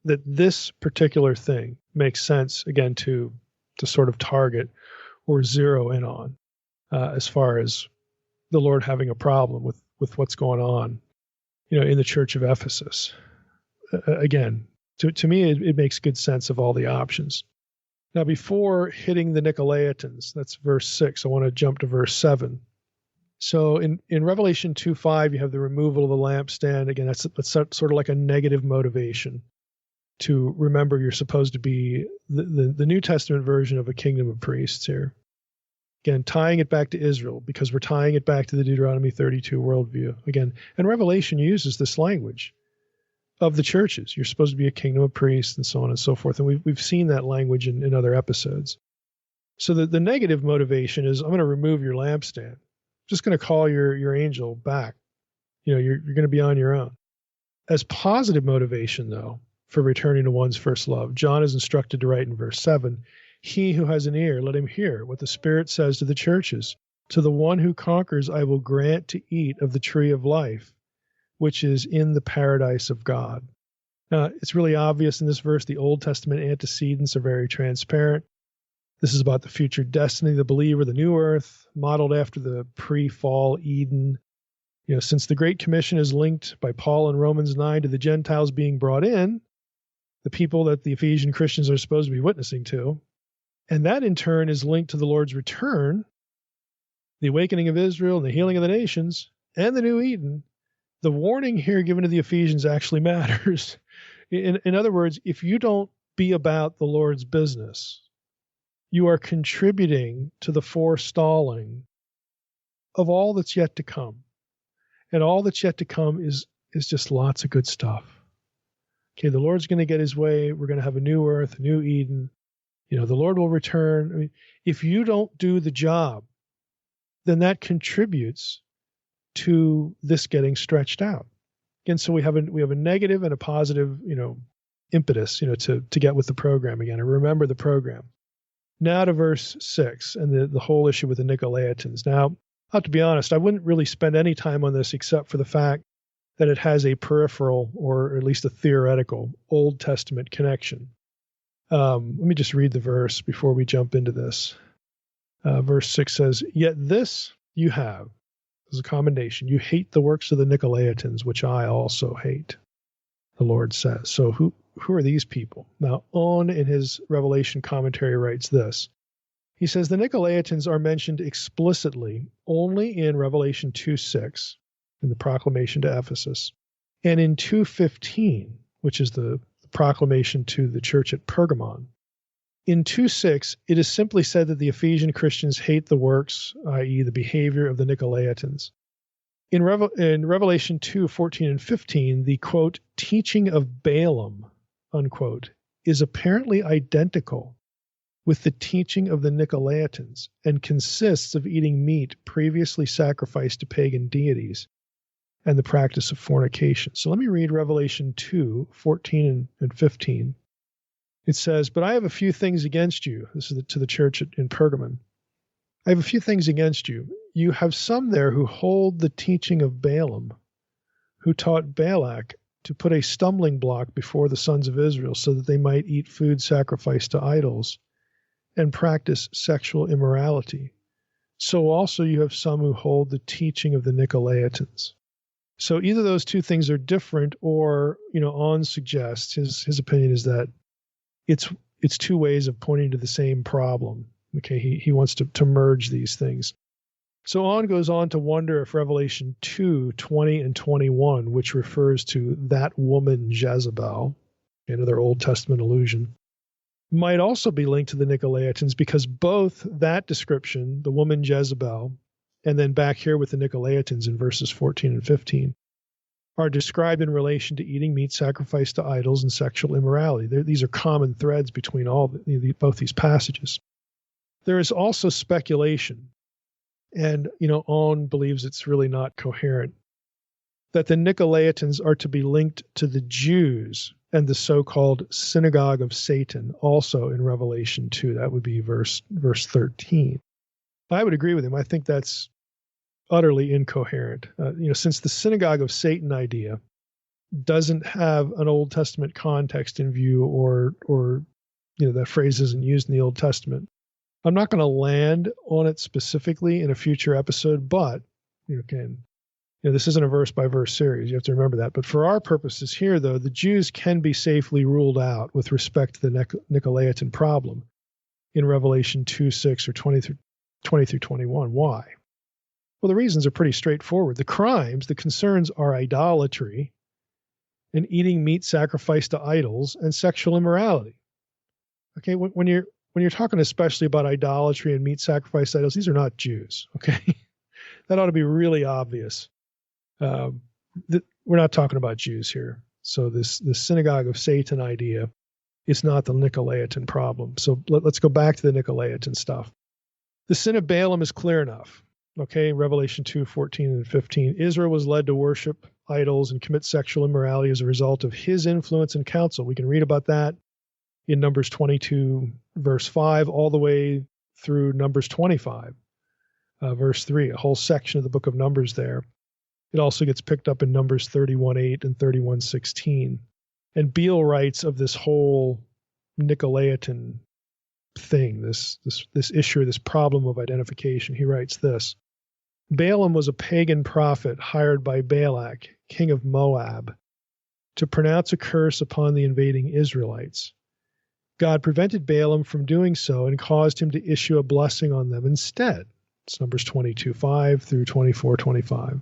that this particular thing makes sense, again, to sort of target or zero in on, as far as the Lord having a problem with what's going on, in the church of Ephesus. Again, to me, it makes good sense of all the options. Now, before hitting the Nicolaitans, that's verse 6, I want to jump to verse 7. So in Revelation 2:5, you have the removal of the lampstand. Again, that's sort of like a negative motivation to remember you're supposed to be the New Testament version of a kingdom of priests here. Again, tying it back to Israel, because we're tying it back to the Deuteronomy 32 worldview. Again, and Revelation uses this language of the churches. You're supposed to be a kingdom of priests and so on and so forth. And we've seen that language in other episodes. So the negative motivation is, I'm going to remove your lampstand. Just going to call your angel back. You're going to be on your own. As positive motivation, though, for returning to one's first love, John is instructed to write in verse 7, he who has an ear, let him hear what the Spirit says to the churches. To the one who conquers, I will grant to eat of the tree of life, which is in the paradise of God. Now, it's really obvious in this verse, the Old Testament antecedents are very transparent. This is about the future destiny of the believer, the new earth, modeled after the pre-fall Eden. Since the Great Commission is linked by Paul in Romans 9 to the Gentiles being brought in, the people that the Ephesian Christians are supposed to be witnessing to, and that in turn is linked to the Lord's return, the awakening of Israel and the healing of the nations, and the new Eden, the warning here given to the Ephesians actually matters. In other words, if you don't be about the Lord's business, you are contributing to the forestalling of all that's yet to come. And all that's yet to come is just lots of good stuff. Okay, the Lord's going to get his way. We're going to have a new earth, a new Eden. The Lord will return. I mean, if you don't do the job, then that contributes to this getting stretched out. And so we have a negative and a positive, impetus, to get with the program again and remember the program. Now to verse 6 and the whole issue with the Nicolaitans. Now, I have to be honest, I wouldn't really spend any time on this except for the fact that it has a peripheral, or at least a theoretical, Old Testament connection. Let me just read the verse before we jump into this. Verse 6 says, "Yet this you have, as a commendation, you hate the works of the Nicolaitans, which I also hate," the Lord says. So who are these people? Now, On in his Revelation commentary writes this. He says, the Nicolaitans are mentioned explicitly only in Revelation 2:6, in the proclamation to Ephesus, and in 2:15, which is the proclamation to the church at Pergamon. In 2:6, it is simply said that the Ephesian Christians hate the works, i.e. the behavior of the Nicolaitans. In Revelation 2:14 and 15, the, quote, teaching of Balaam, unquote, is apparently identical with the teaching of the Nicolaitans and consists of eating meat previously sacrificed to pagan deities and the practice of fornication. So let me read Revelation 2:14 and 15. It says, "But I have a few things against you." This is to the church in Pergamon. "I have a few things against you. You have some there who hold the teaching of Balaam, who taught Balak to put a stumbling block before the sons of Israel so that they might eat food sacrificed to idols and practice sexual immorality. So also you have some who hold the teaching of the Nicolaitans." So either those two things are different, or, On suggests, his opinion is that it's two ways of pointing to the same problem. Okay, he wants to merge these things. So On goes on to wonder if Revelation 2:20 and 21, which refers to that woman Jezebel, another Old Testament allusion, might also be linked to the Nicolaitans, because both that description, the woman Jezebel, and then back here with the Nicolaitans in verses 14 and 15, are described in relation to eating meat sacrificed to idols and sexual immorality. These are common threads between both these passages. There is also speculation, and On believes it's really not coherent, that the Nicolaitans are to be linked to the Jews and the so-called synagogue of Satan, also in Revelation 2. That would be verse 13. I would agree with him. I think that's utterly incoherent. Since the synagogue of Satan idea doesn't have an Old Testament context in view, or that phrase isn't used in the Old Testament, I'm not going to land on it specifically in a future episode, but this isn't a verse by verse series. You have to remember that. But for our purposes here, though, the Jews can be safely ruled out with respect to the Nicolaitan problem in Revelation 2:6 or 20 through 21. Why? Well, the reasons are pretty straightforward. The crimes, the concerns are idolatry and eating meat sacrificed to idols and sexual immorality. Okay, when you're talking especially about idolatry and meat sacrificed to idols, these are not Jews. Okay, that ought to be really obvious. We're not talking about Jews here. So this synagogue of Satan idea is not the Nicolaitan problem. So let's go back to the Nicolaitan stuff. The sin of Balaam is clear enough. Okay, Revelation 2:14 and 15. Israel was led to worship idols and commit sexual immorality as a result of his influence and counsel. We can read about that in Numbers 22, verse 5, all the way through Numbers 25, verse 3, a whole section of the book of Numbers there. It also gets picked up in Numbers 31:8 and 31:16. And Beale writes of this whole Nicolaitan thing, this issue, this problem of identification. He writes this: Balaam was a pagan prophet hired by Balak, king of Moab, to pronounce a curse upon the invading Israelites. God prevented Balaam from doing so and caused him to issue a blessing on them instead. It's Numbers 22:5 through 24:25.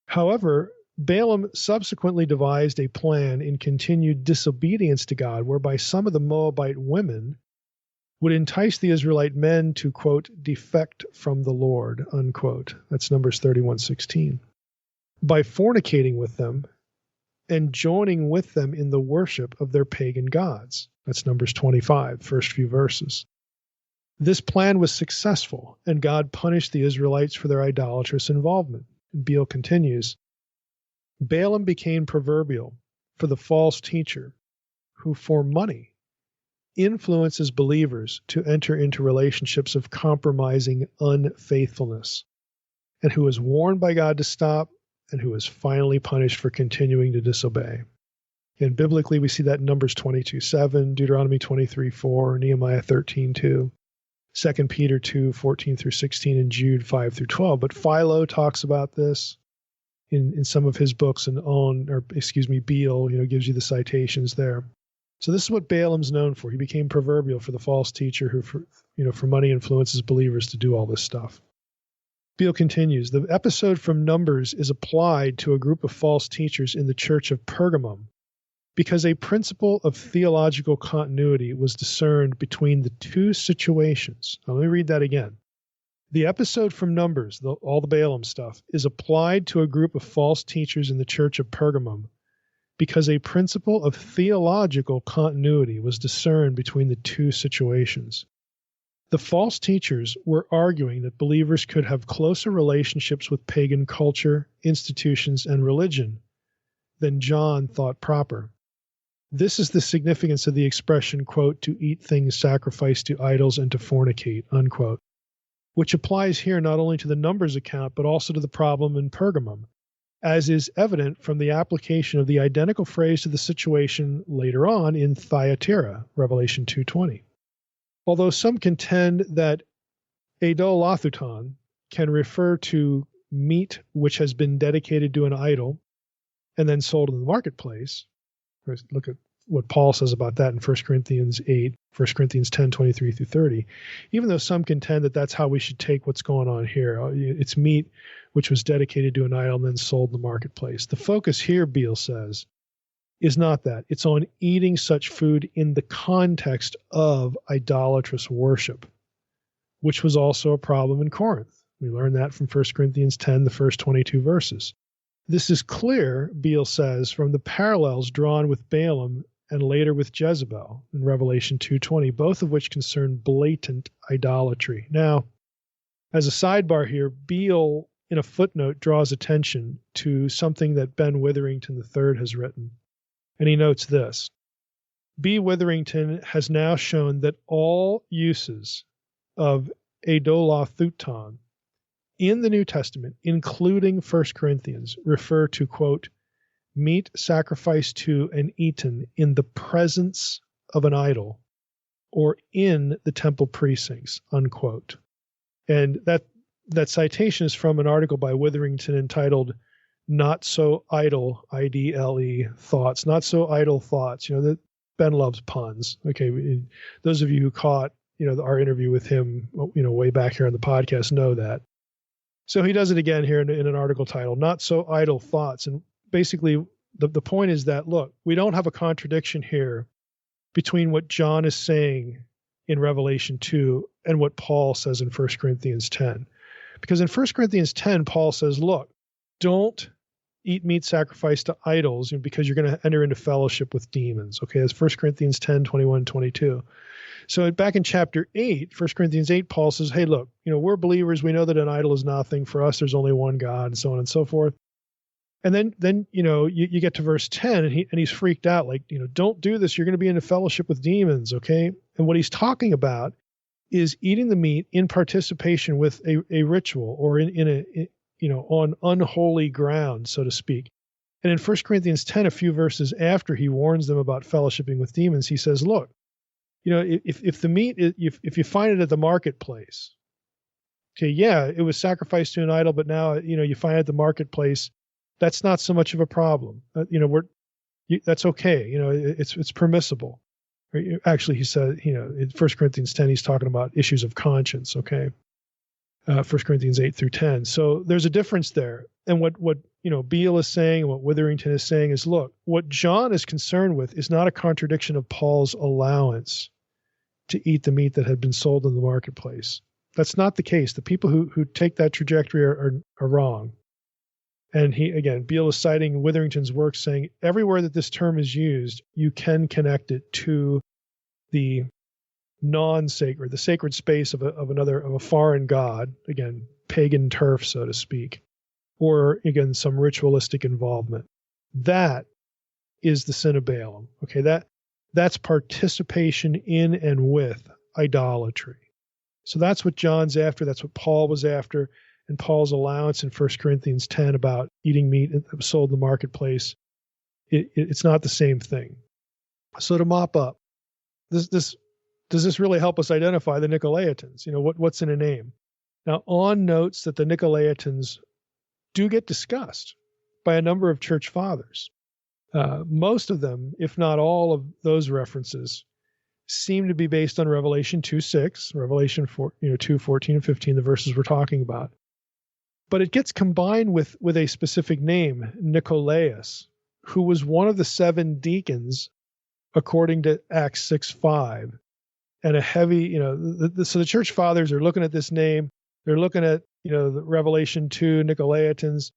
However, Balaam subsequently devised a plan in continued disobedience to God, whereby some of the Moabite women would entice the Israelite men to, quote, defect from the Lord, unquote. That's Numbers 31:16. By fornicating with them and joining with them in the worship of their pagan gods. That's Numbers 25, first few verses. This plan was successful, and God punished the Israelites for their idolatrous involvement. And Beale continues, Balaam became proverbial for the false teacher who, for money, influences believers to enter into relationships of compromising unfaithfulness, and who is warned by God to stop, and who is finally punished for continuing to disobey. And biblically, we see that in Numbers 22:7, Deuteronomy 23:4, Nehemiah 13:2, 2 Peter 2:14 through 16, and Jude 5 through 12. But Philo talks about this in some of his books, and Beale, gives you the citations there. So this is what Balaam's known for. He became proverbial for the false teacher who, for money influences believers to do all this stuff. Beale continues, the episode from Numbers is applied to a group of false teachers in the church of Pergamum because a principle of theological continuity was discerned between the two situations. Now, let me read that again. The episode from Numbers, all the Balaam stuff, is applied to a group of false teachers in the church of Pergamum because a principle of theological continuity was discerned between the two situations. The false teachers were arguing that believers could have closer relationships with pagan culture, institutions, and religion than John thought proper. This is the significance of the expression, quote, to eat things sacrificed to idols and to fornicate, unquote, which applies here not only to the Numbers account, but also to the problem in Pergamum, as is evident from the application of the identical phrase to the situation later on in Thyatira, Revelation 2:20. Although some contend that idolathouton can refer to meat which has been dedicated to an idol and then sold in the marketplace, look at what Paul says about that in 1 Corinthians 8, 1 Corinthians 10:23 through 30. Even though some contend that that's how we should take what's going on here. It's meat which was dedicated to an idol and then sold in the marketplace. The focus here, Beale says, is not that. It's on eating such food in the context of idolatrous worship, which was also a problem in Corinth. We learned that from 1 Corinthians 10, the first 22 verses. This is clear, Beale says, from the parallels drawn with Balaam and later with Jezebel in Revelation 2:20, both of which concern blatant idolatry. Now, as a sidebar here, Beale, in a footnote, draws attention to something that Ben Witherington III has written. And he notes this. B. Witherington has now shown that all uses of idolathouton in the New Testament, including 1 Corinthians, refer to, quote, meat sacrificed to and eaten in the presence of an idol or in the temple precincts, unquote. And that citation is from an article by Witherington entitled Not So Idle, IDLE, Thoughts. Not So Idle Thoughts. That Ben loves puns. Okay, those of you who caught, our interview with him, way back here on the podcast know that. So he does it again here in an article titled Not So Idle Thoughts. And basically the point is that, look, we don't have a contradiction here between what John is saying in Revelation 2 and what Paul says in 1 Corinthians 10. Because in 1 Corinthians 10, Paul says, look, don't eat meat sacrificed to idols because you're going to enter into fellowship with demons. Okay, that's 1 Corinthians 10, 21, 22. So back in chapter 8, 1 Corinthians 8, Paul says, hey, look, we're believers. We know that an idol is nothing. For us, there's only one God, and so on and so forth. And then you get to verse 10, and he's freaked out, like, don't do this. You're going to be in a fellowship with demons, okay? And what he's talking about is eating the meat in participation with a ritual or on unholy ground, so to speak. And in 1 Corinthians 10, a few verses after he warns them about fellowshipping with demons, he says, look, if the meat, if you find it at the marketplace, okay, yeah, it was sacrificed to an idol, but now, you find it at the marketplace, that's not so much of a problem. That's okay. It's permissible. Actually, he said, in 1 Corinthians 10, he's talking about issues of conscience, okay? 1 Corinthians 8 through 10. So there's a difference there. And what Beale is saying and what Witherington is saying is, look, what John is concerned with is not a contradiction of Paul's allowance to eat the meat that had been sold in the marketplace. That's not the case. The people who take that trajectory are wrong. And Beale is citing Witherington's work saying everywhere that this term is used, you can connect it to the non-sacred, the sacred space of a foreign god, again, pagan turf, so to speak, or again, some ritualistic involvement. That is the sin of Balaam. Okay, that's participation in and with idolatry. So that's what John's after. That's what Paul was after. And Paul's allowance in 1 Corinthians 10 about eating meat that was sold in the marketplace, it's not the same thing. So to mop up, does this really help us identify the Nicolaitans? What's in a name? Now, On notes that the Nicolaitans do get discussed by a number of church fathers. Most of them, if not all of those references, seem to be based on Revelation 2:6, Revelation 2:14 and 15, the verses we're talking about. But it gets combined with a specific name, Nicolaus, who was one of the 7 deacons, according to Acts 6:5. And a heavy, so the church fathers are looking at this name. They're looking at, the Revelation 2 Nicolaitans,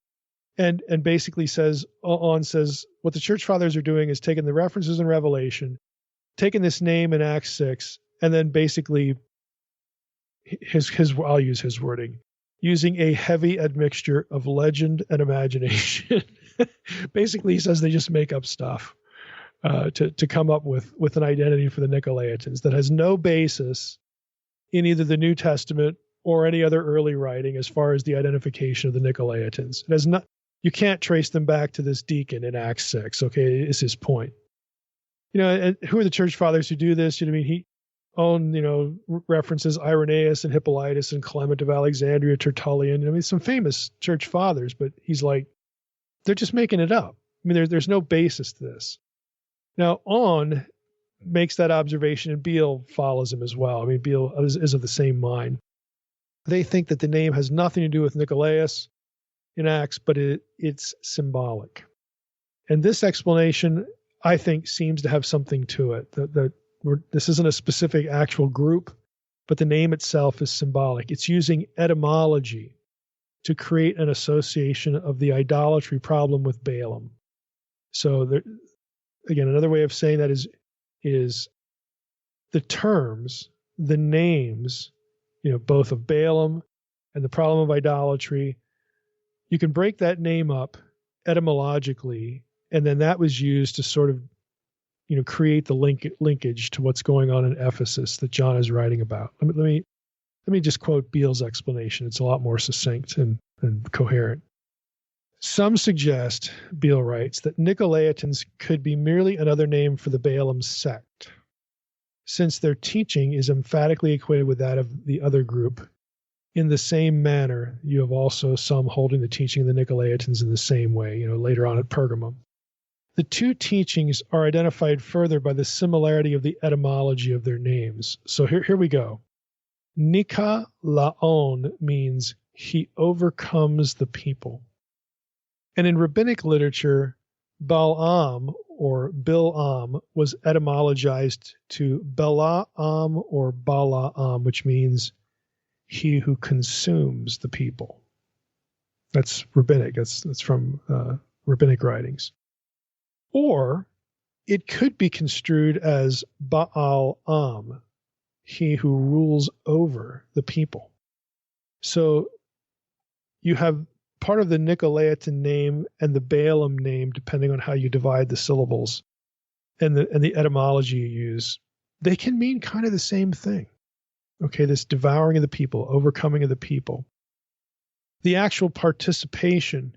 and basically says what the church fathers are doing is taking the references in Revelation, taking this name in Acts 6, and then basically I'll use his wording, using a heavy admixture of legend and imagination. Basically, he says they just make up stuff to come up with an identity for the Nicolaitans that has no basis in either the New Testament or any other early writing as far as the identification of the Nicolaitans. It has not. You can't trace them back to this deacon in Acts 6. Okay, is his point. And who are the church fathers who do this? He owned, references Irenaeus and Hippolytus and Clement of Alexandria, Tertullian. Some famous church fathers, but he's like, they're just making it up. There's no basis to this. Now, On makes that observation, and Beale follows him as well. Beale is of the same mind. They think that the name has nothing to do with Nicolaus in Acts, but it's symbolic. And this explanation, I think, seems to have something to it. This isn't a specific actual group, but the name itself is symbolic. It's using etymology to create an association of the idolatry problem with Balaam. So again, another way of saying that is the terms, the names, both of Balaam and the problem of idolatry. You can break that name up etymologically, and then that was used to sort of, create the linkage to what's going on in Ephesus that John is writing about. Let me just quote Beale's explanation. It's a lot more succinct and coherent. Some suggest, Beale writes, that Nicolaitans could be merely another name for the Balaam sect, since their teaching is emphatically equated with that of the other group. In the same manner, you have also some holding the teaching of the Nicolaitans in the same way, later on at Pergamum. The two teachings are identified further by the similarity of the etymology of their names. So here we go. Nicolaon means he overcomes the people. And in rabbinic literature, Balaam or Bil'am was etymologized to Balaam or Balaam, which means he who consumes the people. That's rabbinic. That's from rabbinic writings. Or it could be construed as Ba'al-am, he who rules over the people. So you have part of the Nicolaitan name and the Balaam name, depending on how you divide the syllables and the etymology you use. They can mean kind of the same thing. Okay, this devouring of the people, overcoming of the people. The actual participation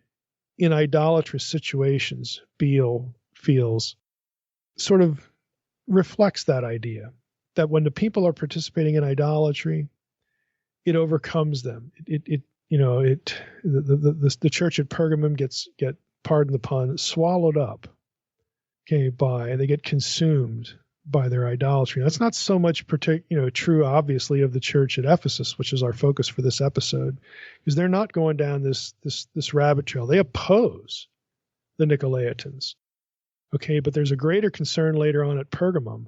in idolatrous situations, Beale feels, sort of reflects that idea, that when the people are participating in idolatry, it overcomes them. The church at Pergamum get, pardon the pun, swallowed up. Okay, they get consumed by their idolatry. That's not so much true, obviously, of the church at Ephesus, which is our focus for this episode, because they're not going down this rabbit trail. They oppose the Nicolaitans. Okay, but there's a greater concern later on at Pergamum,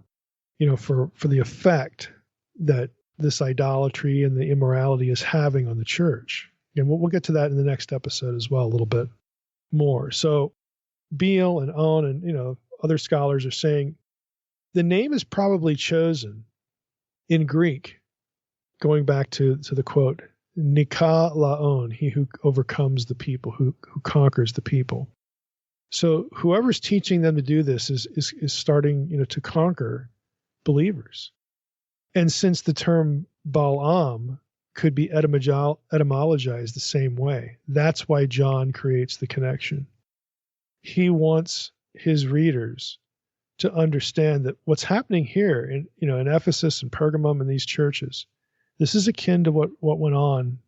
for the effect that this idolatry and the immorality is having on the church. And we'll get to that in the next episode as well, a little bit more. So Beale and On and other scholars are saying the name is probably chosen in Greek, going back to the quote, Nicolaon, he who overcomes the people, who conquers the people. So whoever's teaching them to do this is starting, to conquer believers. And since the term Balaam could be etymologized the same way, that's why John creates the connection. He wants his readers to understand that what's happening here in Ephesus and Pergamum and these churches, this is akin to what went on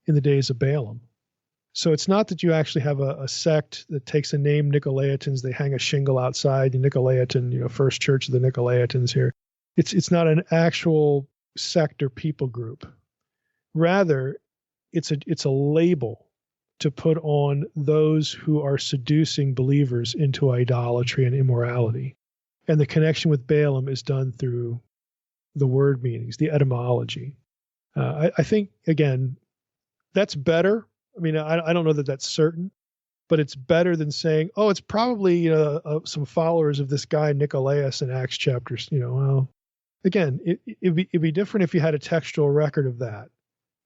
in the days of Balaam. So it's not that you actually have a sect that takes a name, Nicolaitans, they hang a shingle outside, the Nicolaitan, First Church of the Nicolaitans here. It's not an actual sect or people group. Rather, it's a label to put on those who are seducing believers into idolatry and immorality. And the connection with Balaam is done through the word meanings, the etymology. I think, again, that's better. I mean, I don't know that that's certain, but it's better than saying, oh, it's probably some followers of this guy Nicolaus in Acts chapters. Well, again, it'd be different if you had a textual record of that.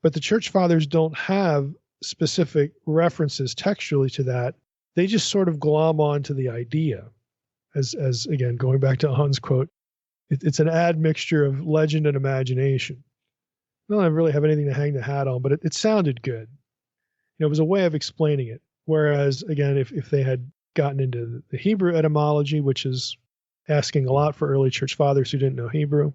But the church fathers don't have specific references textually to that. They just sort of glom on to the idea. As again, going back to On's quote, it's an admixture of legend and imagination. I don't really have anything to hang the hat on, but it sounded good. It was a way of explaining it. Whereas, again, if they had gotten into the Hebrew etymology, which is asking a lot for early church fathers who didn't know Hebrew,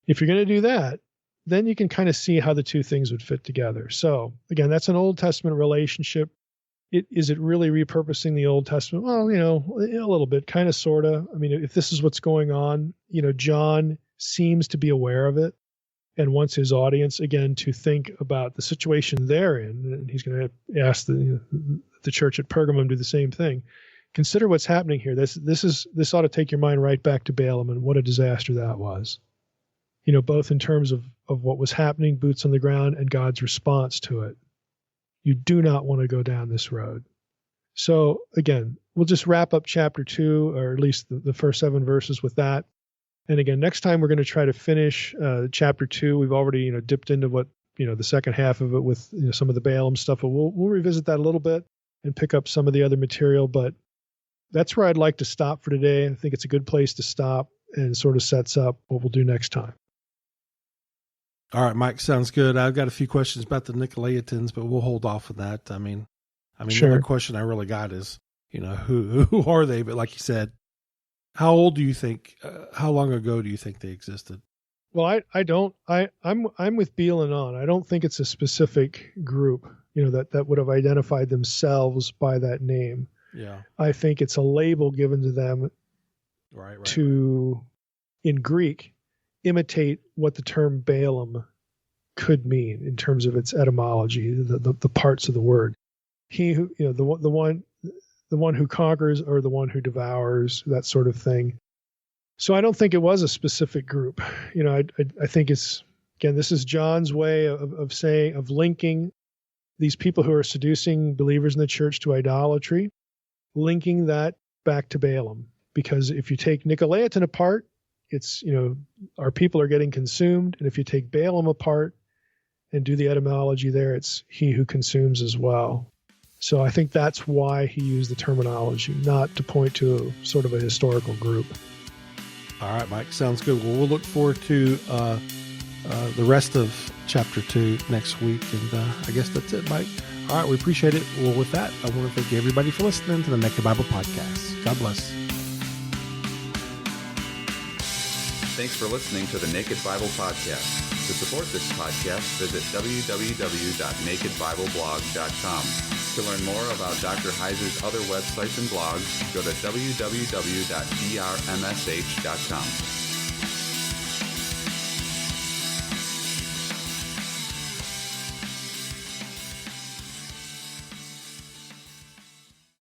if you're going to do that, then you can kind of see how the two things would fit together. So, again, that's an Old Testament relationship. Is it really repurposing the Old Testament? Well, a little bit, kind of, sort of. I mean, if this is what's going on, John seems to be aware of it and wants his audience, again, to think about the situation they're in. And he's going to ask the church at Pergamum to do the same thing. Consider what's happening here. This ought to take your mind right back to Balaam and what a disaster that was. Both in terms of what was happening, boots on the ground, and God's response to it. You do not want to go down this road. So again, we'll just wrap up chapter 2, or at least the first 7 verses with that. And again, next time we're going to try to finish chapter 2. We've already dipped into what the second half of it with some of the Balaam stuff. But we'll revisit that a little bit and pick up some of the other material. But that's where I'd like to stop for today. I think it's a good place to stop and sort of sets up what we'll do next time. All right, Mike, sounds good. I've got a few questions about the Nicolaitans, but we'll hold off on that. I mean, sure. The other question I really got is, who are they? But like you said, how old do you think? How long ago do you think they existed? Well, I'm with Beal and On. I don't think it's a specific group, that would have identified themselves by that name. Yeah. I think it's a label given to them, right. In Greek, imitate what the term Balaam could mean in terms of its etymology, the parts of the word. He who, the one who conquers, or the one who devours, that sort of thing. So I don't think it was a specific group. I think it's, again, this is John's way of linking these people who are seducing believers in the church to idolatry, linking that back to Balaam. Because if you take Nicolaitan apart, it's, our people are getting consumed. And if you take Balaam apart and do the etymology there, it's he who consumes as well. So I think that's why he used the terminology, not to point to sort of a historical group. All right, Mike, sounds good. Well, we'll look forward to the rest of chapter 2 next week. And I guess that's it, Mike. All right, we appreciate it. Well, with that, I want to thank everybody for listening to the Naked Bible Podcast. God bless. Thanks for listening to the Naked Bible Podcast. To support this podcast, visit www.nakedbibleblog.com. To learn more about Dr. Heiser's other websites and blogs, go to www.drmsh.com.